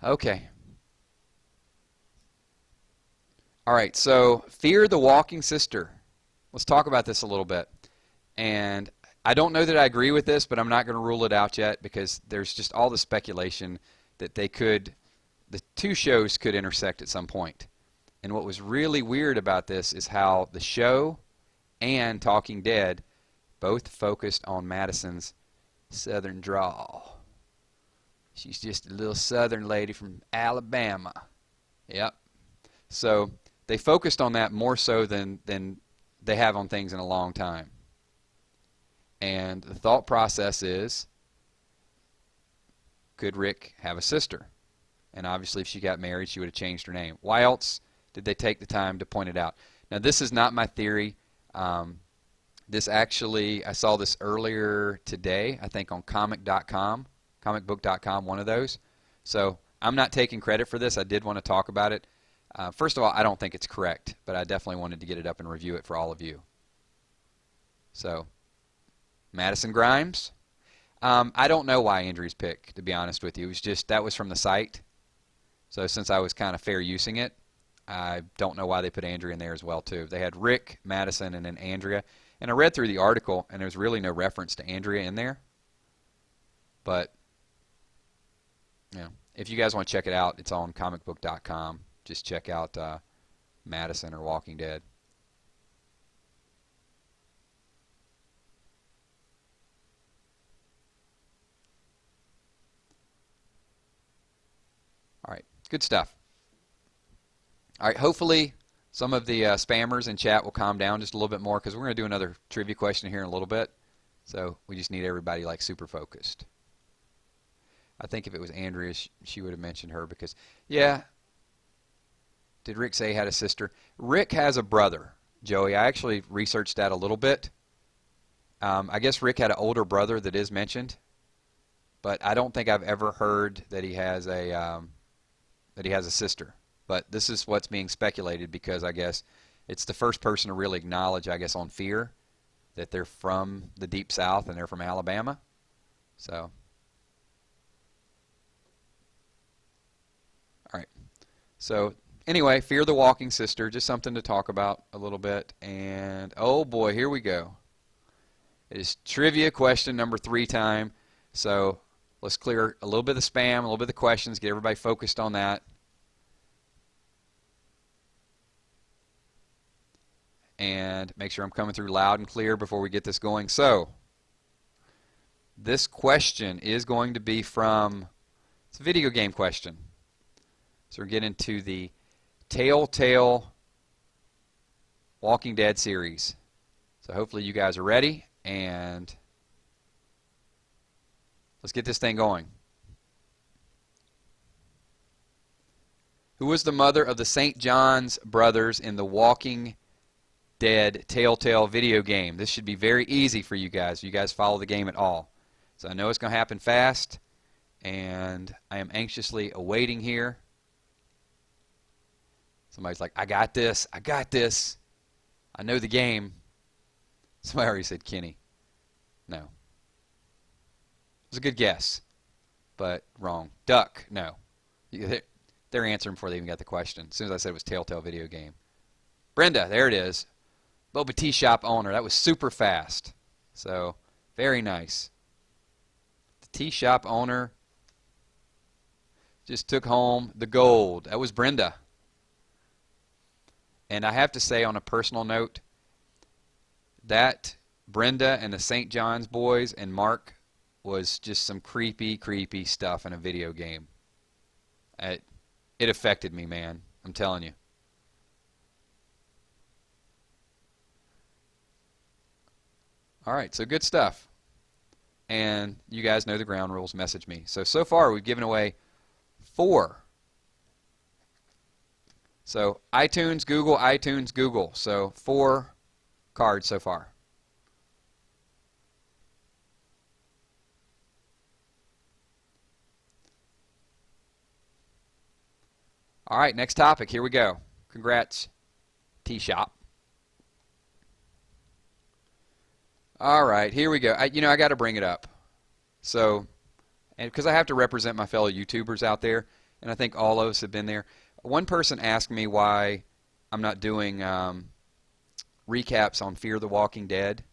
[SPEAKER 1] Okay. All right, so Fear the Walking Sister. Let's talk about this a little bit. And I don't know that I agree with this, but I'm not going to rule it out yet because there's just all the speculation that the two shows could intersect at some point. And what was really weird about this is how the show and Talking Dead both focused on Madison's southern drawl. She's just a little southern lady from Alabama. Yep. So they focused on that more so than they have on things in a long time. And the thought process is, could Rick have a sister? And obviously if she got married, she would have changed her name. Why else did they take the time to point it out? Now this is not my theory. This actually, I saw this earlier today, I think on comicbook.com, one of those. So I'm not taking credit for this. I did want to talk about it. First of all, I don't think it's correct, but I definitely wanted to get it up and review it for all of you. So, Madison Grimes. I don't know why Andrea's pick, to be honest with you. It was just, that was from the site. So since I was kind of fair using it, I don't know why they put Andrea in there as well, too. They had Rick, Madison, and then Andrea. And I read through the article, and there's really no reference to Andrea in there. But, you know, if you guys want to check it out, it's on comicbook.com. Just check out Madison or Walking Dead. All right, good stuff. All right, hopefully some of the spammers in chat will calm down just a little bit more because we're going to do another trivia question here in a little bit. So we just need everybody like super focused. I think if it was Andrea, she would have mentioned her because, yeah. Did Rick say he had a sister? Rick has a brother, Joey. I actually researched that a little bit. I guess Rick had an older brother that is mentioned, but I don't think I've ever heard that he has a sister. But this is what's being speculated because I guess it's the first person to really acknowledge, I guess, on Fear that they're from the Deep South and they're from Alabama. So, all right. So. Anyway, Fear the Walking Sister, just something to talk about a little bit. And, oh boy, here we go. It is trivia question number 3 time. So let's clear a little bit of the spam, a little bit of the questions, get everybody focused on that. And make sure I'm coming through loud and clear before we get this going. So, this question is going to be from, it's a video game question. So we're getting into the Telltale Walking Dead series. So hopefully you guys are ready, and let's get this thing going. Who was the mother of the St. John's brothers in The Walking Dead Telltale video game. This should be very easy for you guys. You guys follow the game at all. So I know it's going to happen fast, and I am anxiously awaiting here. Somebody's like, I got this. I got this. I know the game. Somebody already said Kenny. No. It was a good guess, but wrong. Duck. No. They're answering before they even got the question. As soon as I said it was Telltale video game. Brenda, there it is. Boba Tea Shop owner. That was super fast. So, very nice. The tea shop owner just took home the gold. That was Brenda. And I have to say, on a personal note, that Brenda and the St. John's boys and Mark was just some creepy, creepy stuff in a video game. It affected me, man. I'm telling you. All right, so good stuff. And you guys know the ground rules. Message me. So far, we've given away 4. So iTunes, Google. So 4 cards so far. All right, next topic. Here we go. Congrats, T-Shop. All right, here we go. I got to bring it up. So, and because I have to represent my fellow YouTubers out there, and I think all of us have been there. One person asked me why I'm not doing recaps on Fear the Walking Dead.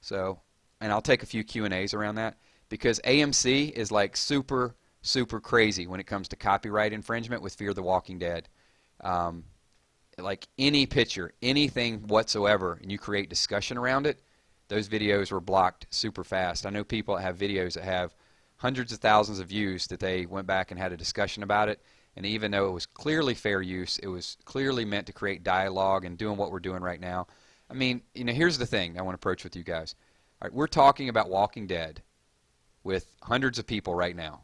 [SPEAKER 1] So, and I'll take a few Q&As around that, because AMC is like super crazy when it comes to copyright infringement with Fear the Walking Dead. Like any picture, anything whatsoever, and you create discussion around it, those videos were blocked super fast. I know people that have videos that have hundreds of thousands of views that they went back and had a discussion about it, and even though it was clearly fair use, it was clearly meant to create dialogue and doing what we're doing right now. I mean, here's the thing I want to approach with you guys. All right, we're talking about Walking Dead with hundreds of people right now.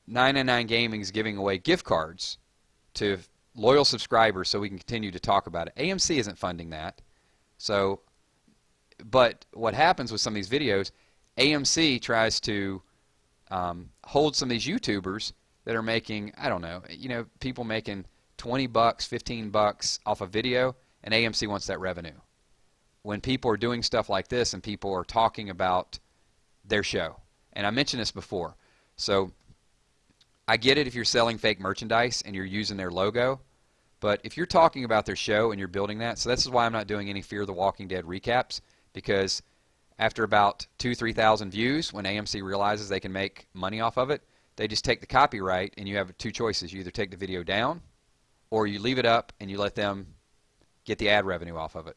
[SPEAKER 1] 999 Gaming is giving away gift cards to loyal subscribers so we can continue to talk about it. AMC isn't funding that. So, but what happens with some of these videos, AMC tries to hold some of these YouTubers that are making, I don't know, people making $20, $15 off a video, and AMC wants that revenue. When people are doing stuff like this and people are talking about their show. And I mentioned this before. So I get it if you're selling fake merchandise and you're using their logo, but if you're talking about their show and you're building that, so this is why I'm not doing any Fear the Walking Dead recaps, because after about 2,000-3,000 views, when AMC realizes they can make money off of it, they just take the copyright, and you have 2 choices. You either take the video down, or you leave it up and you let them get the ad revenue off of it.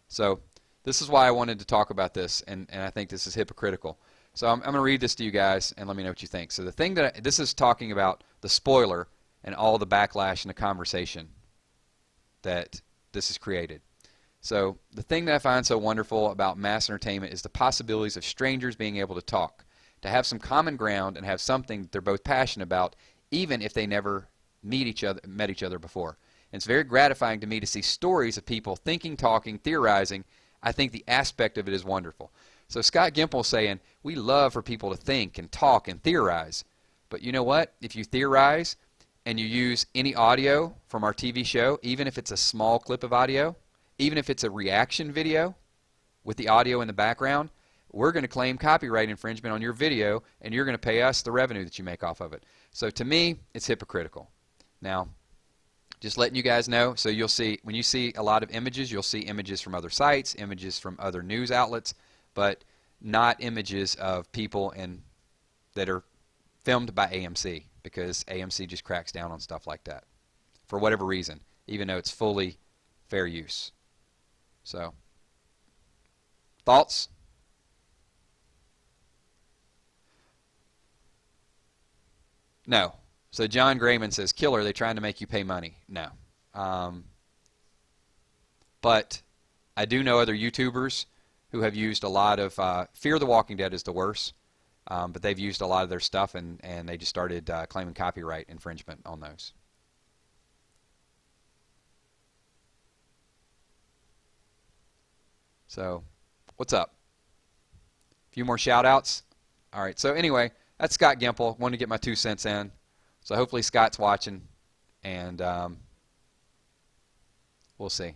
[SPEAKER 1] So this is why I wanted to talk about this, and I think this is hypocritical. So I'm going to read this to you guys, and let me know what you think. So the thing that this is talking about the spoiler and all the backlash and the conversation that this has created. So the thing that I find so wonderful about mass entertainment is the possibilities of strangers being able to talk, to have some common ground and have something that they're both passionate about, even if they never met each other before. And it's very gratifying to me to see stories of people thinking, talking, theorizing. I think the aspect of it is wonderful. So Scott Gimple is saying, we love for people to think and talk and theorize. But you know what? If you theorize and you use any audio from our TV show, even if it's a small clip of audio, even if it's a reaction video with the audio in the background, we're going to claim copyright infringement on your video, and you're going to pay us the revenue that you make off of it. So to me, it's hypocritical. Now, just letting you guys know, so you'll see, when you see a lot of images, you'll see images from other sites, images from other news outlets, but not images of people that are filmed by AMC, because AMC just cracks down on stuff like that for whatever reason, even though it's fully fair use. So, thoughts? No. So John Grayman says, Killer, they trying to make you pay money. No. But I do know other YouTubers who have used a lot of, Fear the Walking Dead is the worst, but they've used a lot of their stuff, and they just started claiming copyright infringement on those. So, what's up? A few more shout-outs? All right, so anyway, that's Scott Gimple. Wanted to get my 2 cents in. So hopefully Scott's watching, and we'll see.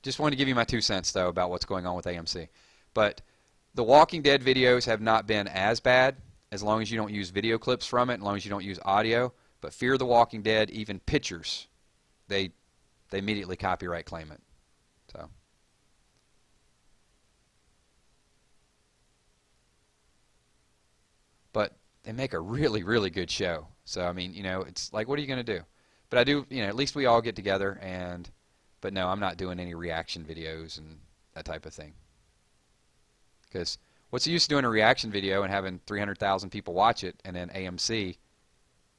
[SPEAKER 1] Just wanted to give you my 2 cents, though, about what's going on with AMC. But the Walking Dead videos have not been as bad, as long as you don't use video clips from it, as long as you don't use audio. But Fear the Walking Dead, even pictures, they immediately copyright claim it. So. But they make a really, really good show. So, I mean, you know, it's like, what are you going to do? But I do, you know, at least we all get together and, but no, I'm not doing any reaction videos and that type of thing. Because what's the use of doing a reaction video and having 300,000 people watch it and then AMC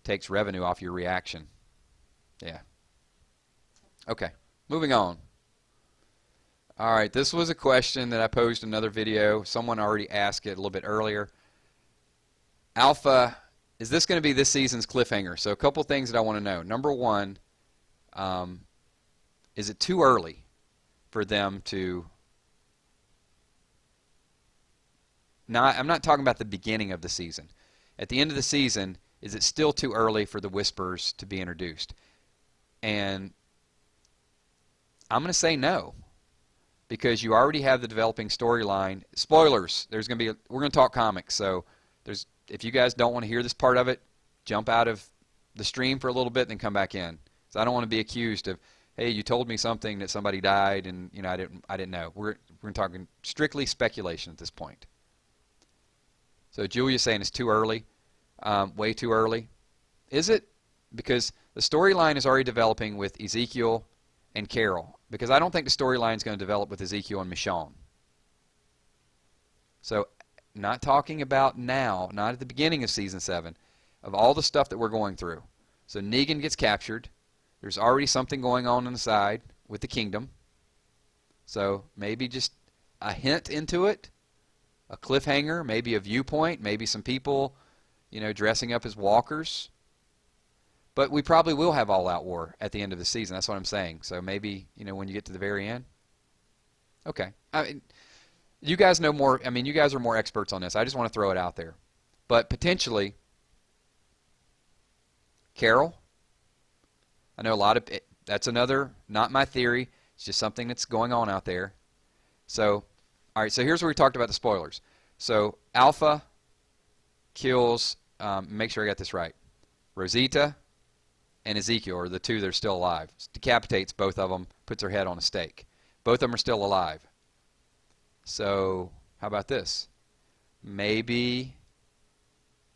[SPEAKER 1] takes revenue off your reaction? Yeah. Okay, moving on. All right, this was a question that I posed in another video. Someone already asked it a little bit earlier. Alpha, is this going to be this season's cliffhanger? So a couple things that I want to know. Number one, is it too early for them to... I'm not talking about the beginning of the season. At the end of the season, is it still too early for the Whispers to be introduced? And I'm going to say no, because you already have the developing storyline. Spoilers. We're going to talk comics, so if you guys don't want to hear this part of it, jump out of the stream for a little bit and then come back in. So I don't want to be accused of, hey, you told me something that somebody died and you know I didn't know. We're talking strictly speculation at this point. So Julia's saying it's too early, way too early. Is it? Because the storyline is already developing with Ezekiel and Carol. Because I don't think the storyline is going to develop with Ezekiel and Michonne. So not talking about now, not at the beginning of Season 7, of all the stuff that we're going through. So Negan gets captured. There's already something going on the side with the kingdom. So maybe just a hint into it. A cliffhanger, maybe a viewpoint, maybe some people, you know, dressing up as walkers. But we probably will have all-out war at the end of the season. That's what I'm saying. So maybe, you know, when you get to the very end. Okay. I mean, you guys know more. I mean, you guys are more experts on this. I just want to throw it out there. But potentially, Carol. I know a lot of that's another, not my theory. It's just something that's going on out there. So, all right. So here's where we talked about the spoilers. So Alpha kills. Make sure I got this right. Rosita and Ezekiel are the two that are still alive. Decapitates both of them. Puts her head on a stake. Both of them are still alive. So how about this? Maybe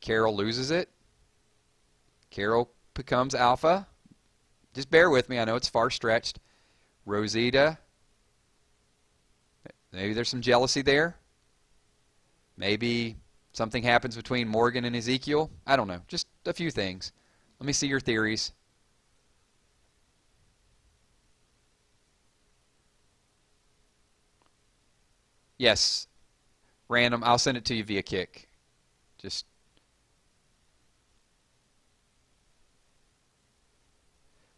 [SPEAKER 1] Carol loses it. Carol becomes Alpha. Just bear with me. I know it's far-stretched. Rosita. Maybe there's some jealousy there. Maybe something happens between Morgan and Ezekiel. I don't know. Just a few things. Let me see your theories. Yes. Random. I'll send it to you via Kick. Just.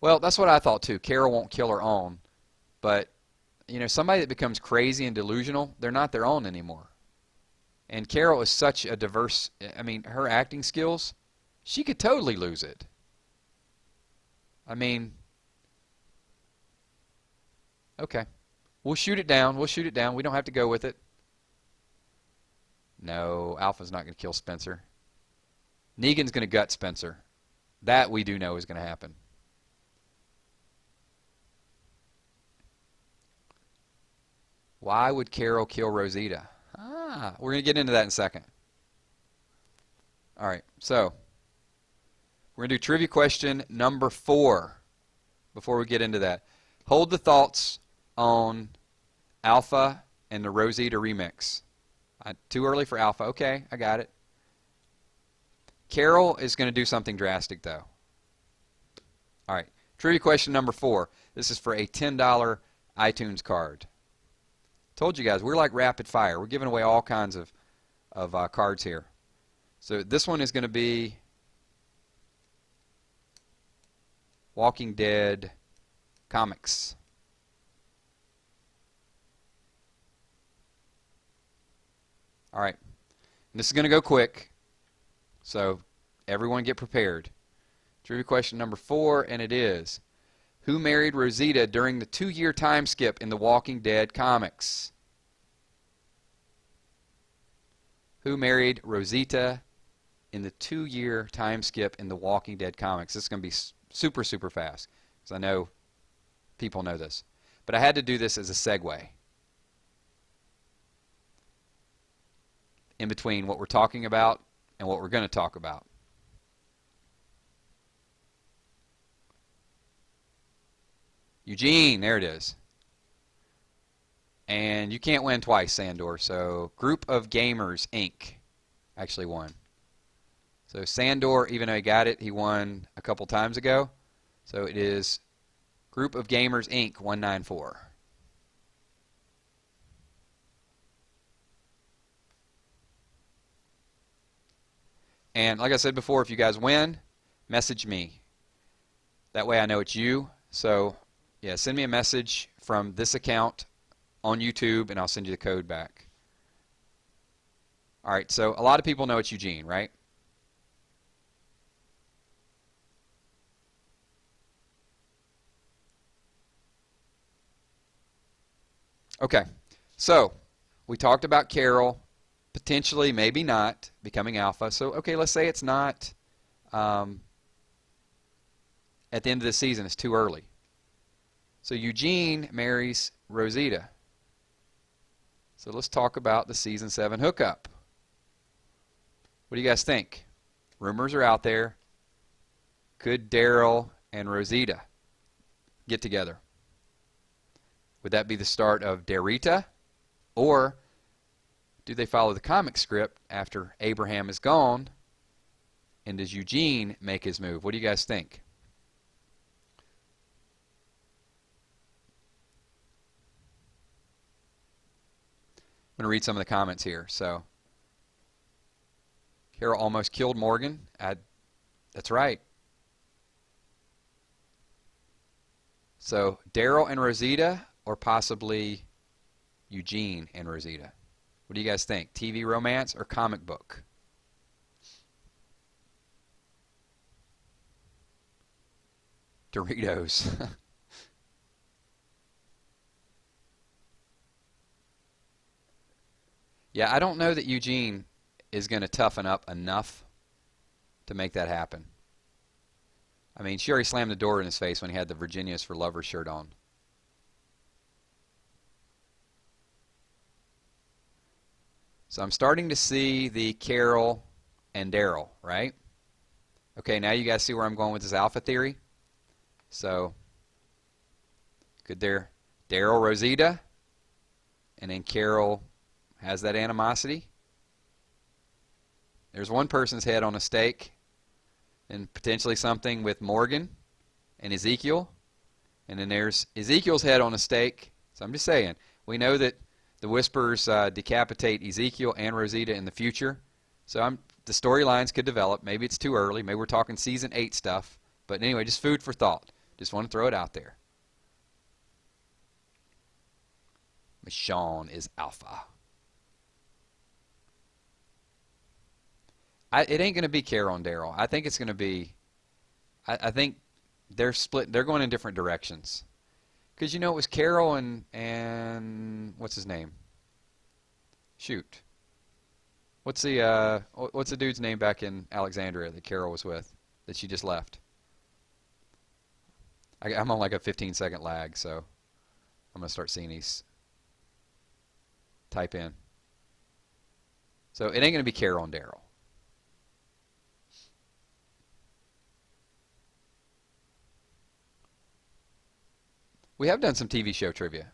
[SPEAKER 1] Well, that's what I thought too. Carol won't kill her own. But, you know, somebody that becomes crazy and delusional, they're not their own anymore. And Carol is such a diverse, I mean, her acting skills, she could totally lose it. I mean, okay. We'll shoot it down. We'll shoot it down. We don't have to go with it. No, Alpha's not going to kill Spencer. Negan's going to gut Spencer. That we do know is going to happen. Why would Carol kill Rosita? We're going to get into that in a second. All right, so we're going to do trivia question number 4 before we get into that. Hold the thoughts on Alpha and the Rosita remix. Too early for Alpha. Okay, I got it. Carol is going to do something drastic, though. All right, trivia question number 4. This is for a $10 iTunes card. Told you guys, we're like rapid fire. We're giving away all kinds of cards here. So this one is going to be Walking Dead comics. All right. And this is going to go quick, so everyone get prepared. Trivia question number 4, and it is, who married Rosita during the 2-year time skip in the Walking Dead comics? Who married Rosita in the 2-year time skip in the Walking Dead comics? This is going to be super, super fast, because I know people know this. But I had to do this as a segue in between what we're talking about and what we're going to talk about. Eugene, there it is. And you can't win twice, Sandor. So Group of Gamers, Inc. actually won. So Sandor, even though he got it, he won a couple times ago. So it is Group of Gamers, Inc. 194. And like I said before, if you guys win, message me. That way I know it's you. So yeah, send me a message from this account on YouTube, and I'll send you the code back. All right, so a lot of people know it's Eugene, right? Okay, so we talked about Carol potentially, maybe not, becoming alpha. So, okay, let's say it's not at the end of the season. It's too early. So Eugene marries Rosita. So let's talk about the Season 7 hookup. What do you guys think? Rumors are out there. Could Daryl and Rosita get together? Would that be the start of Darita? Or do they follow the comic script after Abraham is gone? And does Eugene make his move? What do you guys think? I'm going to read some of the comments here. So, Carol almost killed Morgan. That's right. So, Daryl and Rosita, or possibly Eugene and Rosita? What do you guys think? TV romance or comic book? Doritos. Yeah, I don't know that Eugene is going to toughen up enough to make that happen. I mean, she already slammed the door in his face when he had the Virginia's for Lovers shirt on. So I'm starting to see the Carol and Daryl, right? Okay, now you guys see where I'm going with this alpha theory? So, could there Daryl Rosita, and then Carol has that animosity? There's one person's head on a stake, and potentially something with Morgan and Ezekiel, and then there's Ezekiel's head on a stake. So I'm just saying, we know that the Whisperers decapitate Ezekiel and Rosita in the future. So the storylines could develop. Maybe it's too early. Maybe we're talking Season 8 stuff. But anyway, just food for thought. Just want to throw it out there. Michonne is alpha. It ain't going to be Carol and Daryl. I think it's going to be... I think they're split. They're going in different directions. Because, you know, it was Carol and what's his name? Shoot. What's the dude's name back in Alexandria that Carol was with, that she just left? I'm on like a 15-second lag, so I'm going to start seeing these type in. So it ain't going to be Carol and Daryl. We have done some TV show trivia.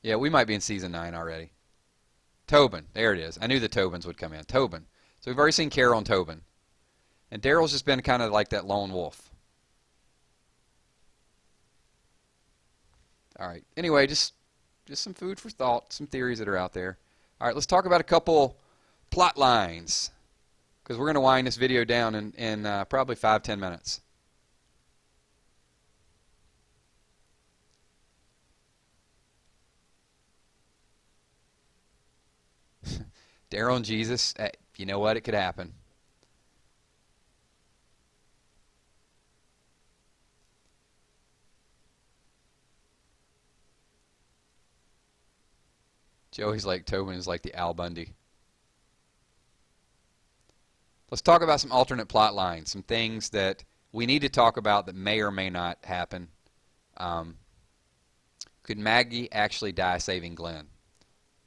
[SPEAKER 1] Yeah, we might be in Season 9 already. Tobin, there it is. I knew the Tobins would come in. Tobin. So we've already seen Carol and Tobin. And Daryl's just been kind of like that lone wolf. All right. Anyway, just some food for thought, some theories that are out there. All right, let's talk about a couple plot lines, because we're going to wind this video down in probably 5-10 minutes. Daryl and Jesus, you know what? It could happen. Joey's like Tobin is like the Al Bundy. Let's talk about some alternate plot lines, some things that we need to talk about that may or may not happen. Could Maggie actually die saving Glenn?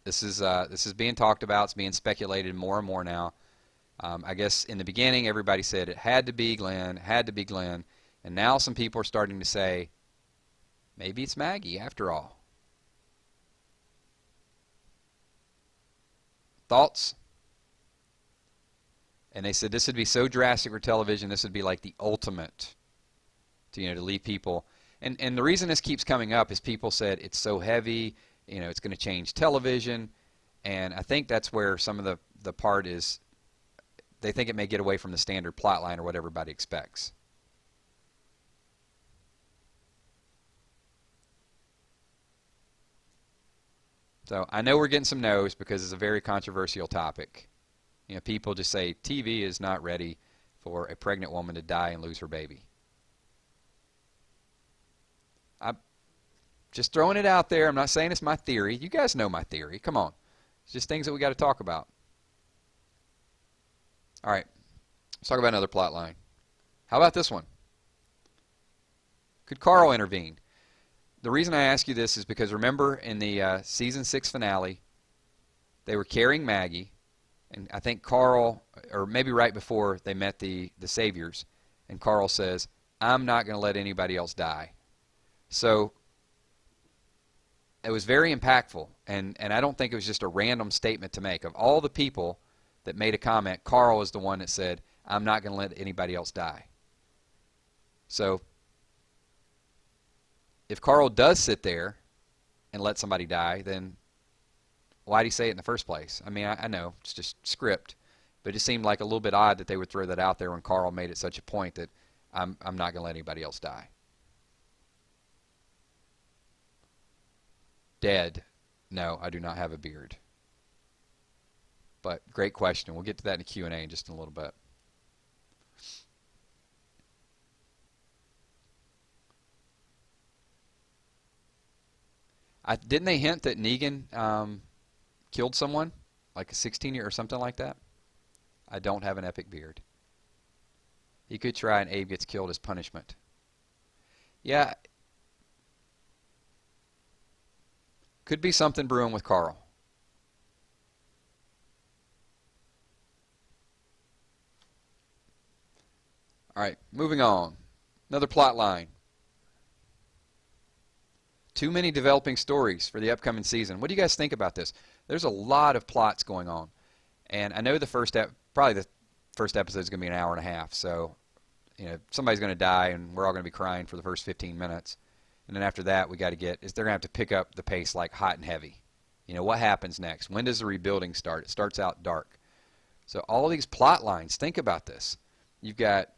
[SPEAKER 1] This is being talked about. It's being speculated more and more now. I guess in the beginning everybody said it had to be Glenn, had to be Glenn, and now some people are starting to say maybe it's Maggie after all. Thoughts? And they said this would be so drastic for television. This would be like the ultimate to leave people. And the reason this keeps coming up is people said it's so heavy, it's going to change television. And I think that's where some of the part is they think it may get away from the standard plot line or what everybody expects. So I know we're getting some no's because it's a very controversial topic. People just say TV is not ready for a pregnant woman to die and lose her baby. I'm just throwing it out there. I'm not saying it's my theory. You guys know my theory. Come on. It's just things that we got to talk about. All right. Let's talk about another plot line. How about this one? Could Carl intervene? The reason I ask you this is because remember in the season 6 finale, they were carrying Maggie, and I think Carl, or maybe right before they met the Saviors, and Carl says, I'm not going to let anybody else die. So it was very impactful, and I don't think it was just a random statement to make. Of all the people that made a comment, Carl was the one that said, I'm not going to let anybody else die. So if Carl does sit there and let somebody die, then why did he say it in the first place? I mean, I know, it's just script, but it seemed like a little bit odd that they would throw that out there when Carl made it such a point that I'm not going to let anybody else die. Dead. No, I do not have a beard. But great question. We'll get to that in the Q&A in just a little bit. Didn't they hint that Negan killed someone? Like a 16-year or something like that? I don't have an epic beard. He could try and Abe gets killed as punishment. Yeah. Could be something brewing with Carl. All right, moving on. Another plot line. Too many developing stories for the upcoming season. What do you guys think about this? There's a lot of plots going on. And I know probably the first episode is going to be an hour and a half. So, somebody's going to die and we're all going to be crying for the first 15 minutes. And then after that, they're going to have to pick up the pace like hot and heavy. What happens next? When does the rebuilding start? It starts out dark. So all these plot lines, think about this. You've got,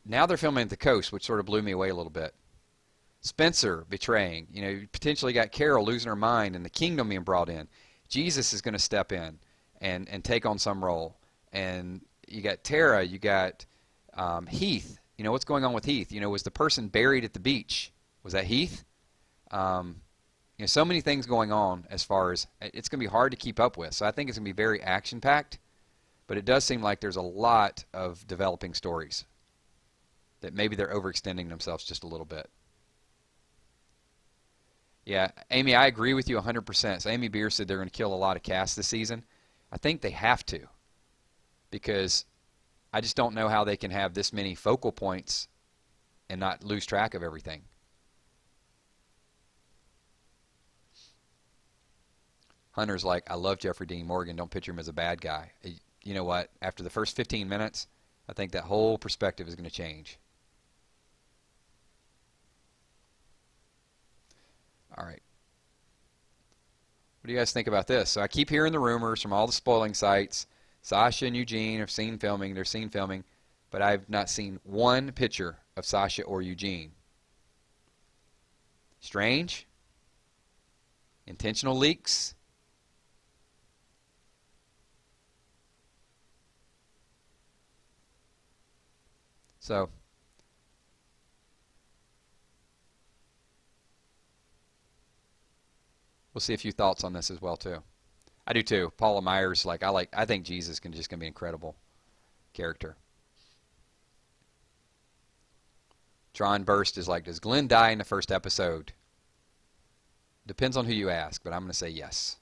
[SPEAKER 1] now they're filming at the coast, which sort of blew me away a little bit. Spencer betraying. You potentially got Carol losing her mind and the kingdom being brought in. Jesus is going to step in and take on some role. And you got Tara, you got Heath. What's going on with Heath? Was the person buried at the beach? Was that Heath? So many things going on as far as it's going to be hard to keep up with. So I think it's going to be very action-packed. But it does seem like there's a lot of developing stories that maybe they're overextending themselves just a little bit. Yeah, Amy, I agree with you 100%. So Amy Beer said they're going to kill a lot of cast this season. I think they have to, because I just don't know how they can have this many focal points and not lose track of everything. Hunter's like, I love Jeffrey Dean Morgan. Don't picture him as a bad guy. You know what? After the first 15 minutes, I think that whole perspective is going to change. All right. What do you guys think about this? So I keep hearing the rumors from all the spoiling sites. Sasha and Eugene have seen filming. They're seen filming. But I've not seen one picture of Sasha or Eugene. Strange? Intentional leaks? So we'll see a few thoughts on this as well too. I do too. Paula Myers, I think Jesus can just gonna be an incredible character. Tron Burst is like, does Glenn die in the first episode? Depends on who you ask, but I'm gonna say yes.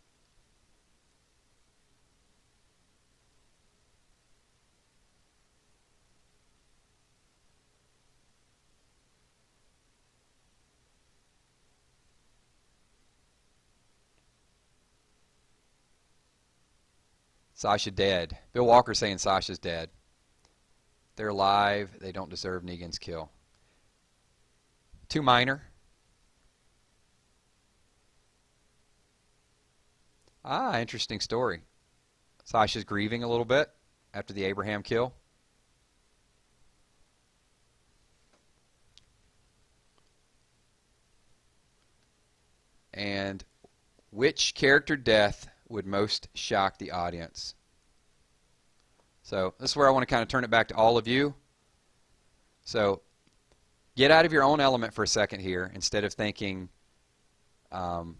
[SPEAKER 1] Sasha dead. Bill Walker saying Sasha's dead. They're alive. They don't deserve Negan's kill. Too minor. Ah, interesting story. Sasha's grieving a little bit after the Abraham kill. And which character death would most shock the audience? So this is where I want to kind of turn it back to all of you. So get out of your own element for a second here. Instead of thinking, who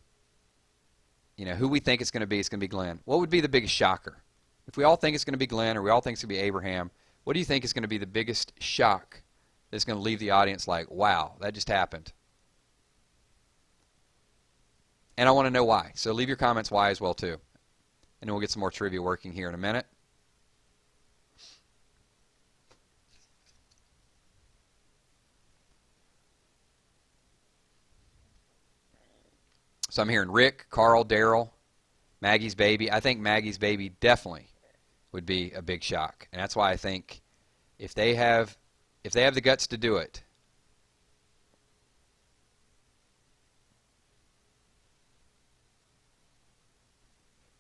[SPEAKER 1] we think it's going to be Glenn. What would be the biggest shocker? If we all think it's going to be Glenn or we all think it's going to be Abraham, what do you think is going to be the biggest shock that's going to leave the audience like, wow, that just happened? And I want to know why. So leave your comments why as well too. And then we'll get some more trivia working here in a minute. So I'm hearing Rick, Carl, Daryl, Maggie's baby. I think Maggie's baby definitely would be a big shock. And that's why I think if they have the guts to do it,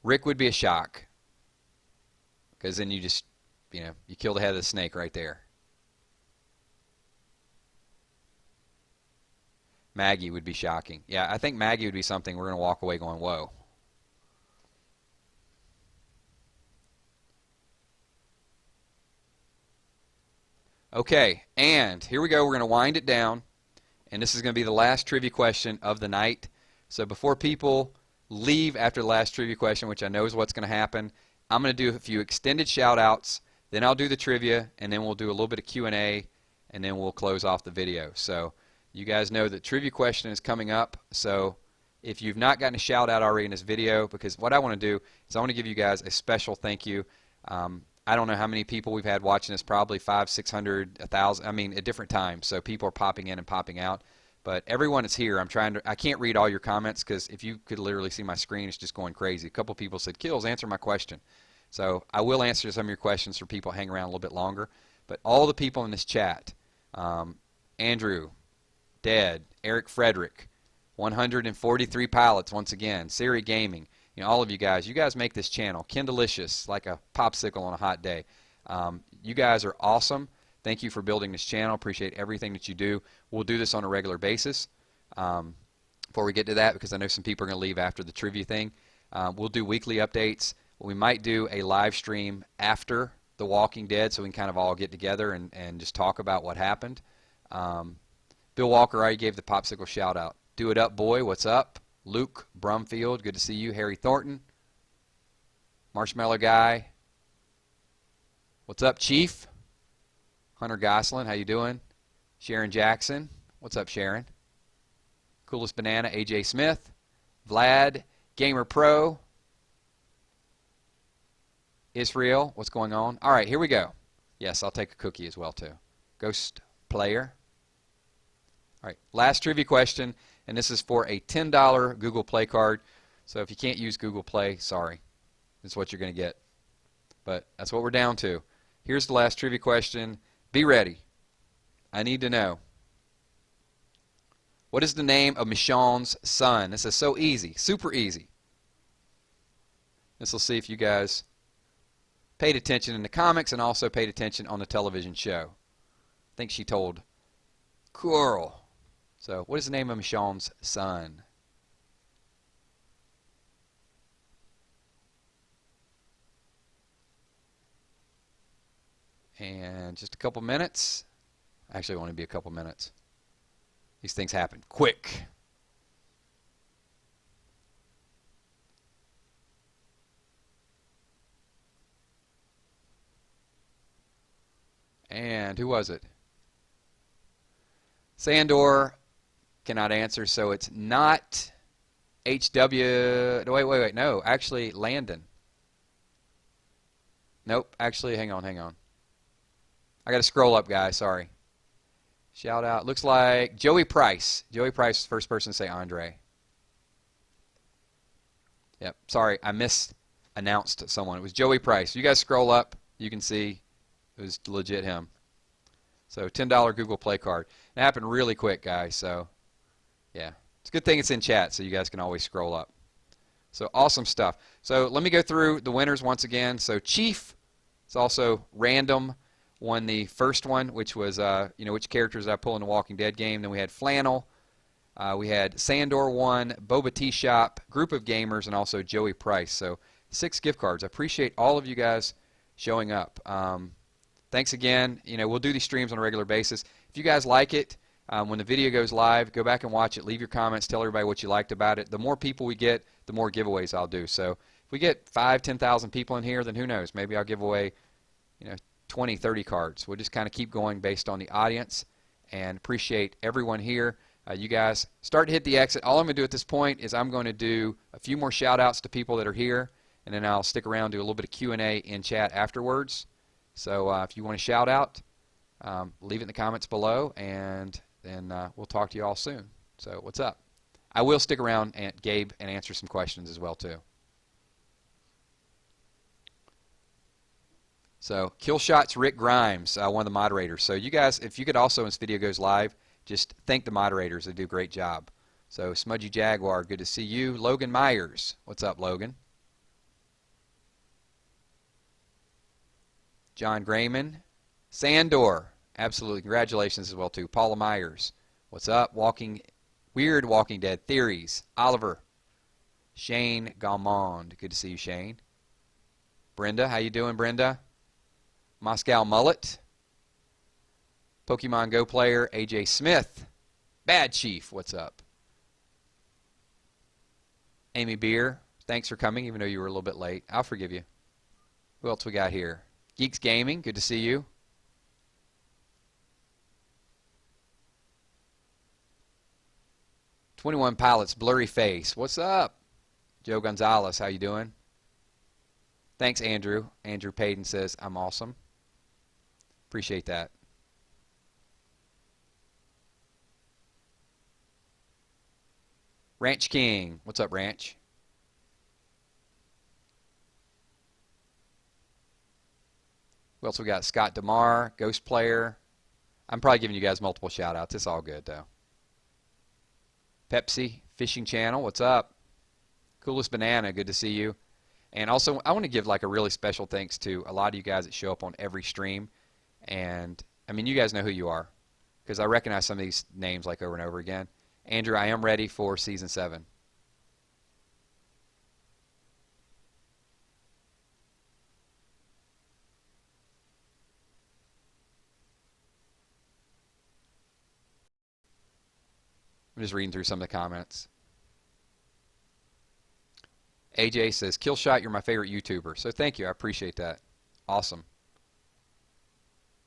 [SPEAKER 1] Rick would be a shock. Because then you just, you kill the head of the snake right there. Maggie would be shocking. Yeah, I think Maggie would be something we're going to walk away going, whoa. Okay, and here we go. We're going to wind it down. And this is going to be the last trivia question of the night. So before people leave after the last trivia question, which I know is what's going to happen, I'm going to do a few extended shout-outs. Then I'll do the trivia, and then we'll do a little bit of Q&A, and then we'll close off the video. So you guys know that trivia question is coming up, so if you've not gotten a shout out already in this video, because what I want to do is I want to give you guys a special thank you. I don't know how many people we've had watching this, probably 500, 600, 1,000, I mean at different times, so people are popping in and popping out. But everyone is here. I can't read all your comments because if you could literally see my screen, it's just going crazy. A couple people said, Kills, answer my question. So I will answer some of your questions for people hang around a little bit longer. But all the people in this chat, Andrew, Dead, Eric Frederick, 143 pilots once again, Siri Gaming, all of you guys make this channel. Ken Delicious, like a popsicle on a hot day. You guys are awesome. Thank you for building this channel. Appreciate everything that you do. We'll do this on a regular basis. Before we get to that, because I know some people are going to leave after the trivia thing, we'll do weekly updates. We might do a live stream after The Walking Dead so we can kind of all get together and just talk about what happened. Bill Walker already gave the popsicle shout out. Do it up, boy. What's up? Luke Brumfield, good to see you. Harry Thornton, Marshmallow Guy. What's up, Chief? Hunter Goslin, how you doing? Sharon Jackson. What's up, Sharon? Coolest Banana, AJ Smith. Vlad, Gamer Pro. Israel, what's going on? All right, here we go. Yes, I'll take a cookie as well, too. Ghost Player. All right, last trivia question, and this is for a $10 Google Play card. So if you can't use Google Play, sorry. This is what you're going to get. But that's what we're down to. Here's the last trivia question. Be ready. I need to know. What is the name of Michonne's son? This is so easy, super easy. This will see if you guys paid attention in the comics and also paid attention on the television show. I think she told Coral. So, what is the name of Michonne's son? And just a couple minutes. Actually, it will only be a couple minutes. These things happen quick. And who was it? Sandor cannot answer, so it's not HW. Wait. No, actually, Landon. Nope. Actually, hang on. I got to scroll up, guys. Sorry. Shout out. Looks like Joey Price. Joey Price, first person to say Andre. Yep. Sorry, I misannounced someone. It was Joey Price. You guys scroll up. You can see it was legit him. So $10 Google Play card. It happened really quick, guys. So, yeah. It's a good thing it's in chat so you guys can always scroll up. So, awesome stuff. So, let me go through the winners once again. So, Chief, it's also random, won the first one, which was, which characters I pull in the Walking Dead game. Then we had Flannel. We had Sandor won, Boba Tea Shop, Group of Gamers, and also Joey Price. So 6 gift cards. I appreciate all of you guys showing up. Thanks again. We'll do these streams on a regular basis. If you guys like it, when the video goes live, go back and watch it. Leave your comments. Tell everybody what you liked about it. The more people we get, the more giveaways I'll do. So if we get 5,000, 10,000 people in here, then who knows? Maybe I'll give away 20, 30 cards. We'll just kind of keep going based on the audience, and appreciate everyone here. You guys start to hit the exit. All I'm going to do at this point is I'm going to do a few more shout outs to people that are here, and then I'll stick around, do a little bit of Q&A in chat afterwards. So if you want to shout out, leave it in the comments below, and then we'll talk to you all soon. So what's up? I will stick around, Gabe, and answer some questions as well too. So Kilzhot's Rick Grimes, one of the moderators. So you guys, if you could also, when this video goes live, just thank the moderators. They do a great job. So Smudgy Jaguar, good to see you. Logan Myers, what's up, Logan? John Grayman. Sandor, absolutely. Congratulations as well, too. Paula Myers, what's up? Weird Walking Dead Theories. Oliver. Shane Galmond, good to see you, Shane. Brenda, how you doing, Brenda? Moscow Mullet. Pokemon Go player AJ Smith. Bad Chief, what's up? Amy Beer, thanks for coming even though you were a little bit late. I'll forgive you. Who else we got here? Geeks Gaming, good to see you. "21 Pilots, Blurry Face, what's up? Joe Gonzalez, how you doing? Thanks, Andrew. Andrew Payton says, I'm awesome. Appreciate that. Ranch King, what's up, Ranch? Who else we got? Scott DeMar, Ghost Player. I'm probably giving you guys multiple shout outs. It's all good though. Pepsi Fishing Channel, what's up? Coolest Banana, good to see you. And also, I want to give like a really special thanks to a lot of you guys that show up on every stream. And I mean, you guys know who you are, because I recognize some of these names like over and over again. Andrew, I am ready for Season 7. I'm just reading through some of the comments. AJ says, Kilzhot, you're my favorite YouTuber. So thank you. I appreciate that. Awesome.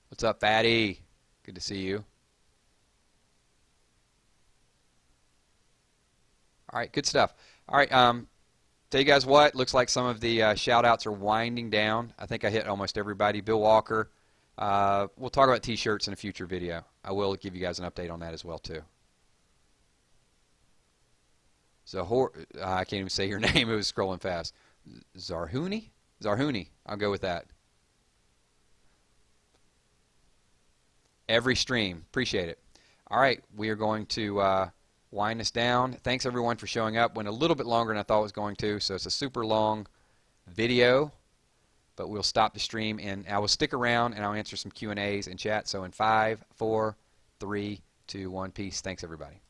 [SPEAKER 1] What's up, Fatty? Good to see you. All right, good stuff. All right, tell you guys what, looks like some of the shout-outs are winding down. I think I hit almost everybody. Bill Walker. We'll talk about T-shirts in a future video. I will give you guys an update on that as well, too. I can't even say your name. It was scrolling fast. Zarhuni? Zarhuni. I'll go with that. Every stream. Appreciate it. All right, we are going to wind this down. Thanks, everyone, for showing up. Went a little bit longer than I thought it was going to, so it's a super long video, but we'll stop the stream, and I will stick around, and I'll answer some Q&As in chat. So in 5, 4, 3, 2, 1, peace. Thanks, everybody.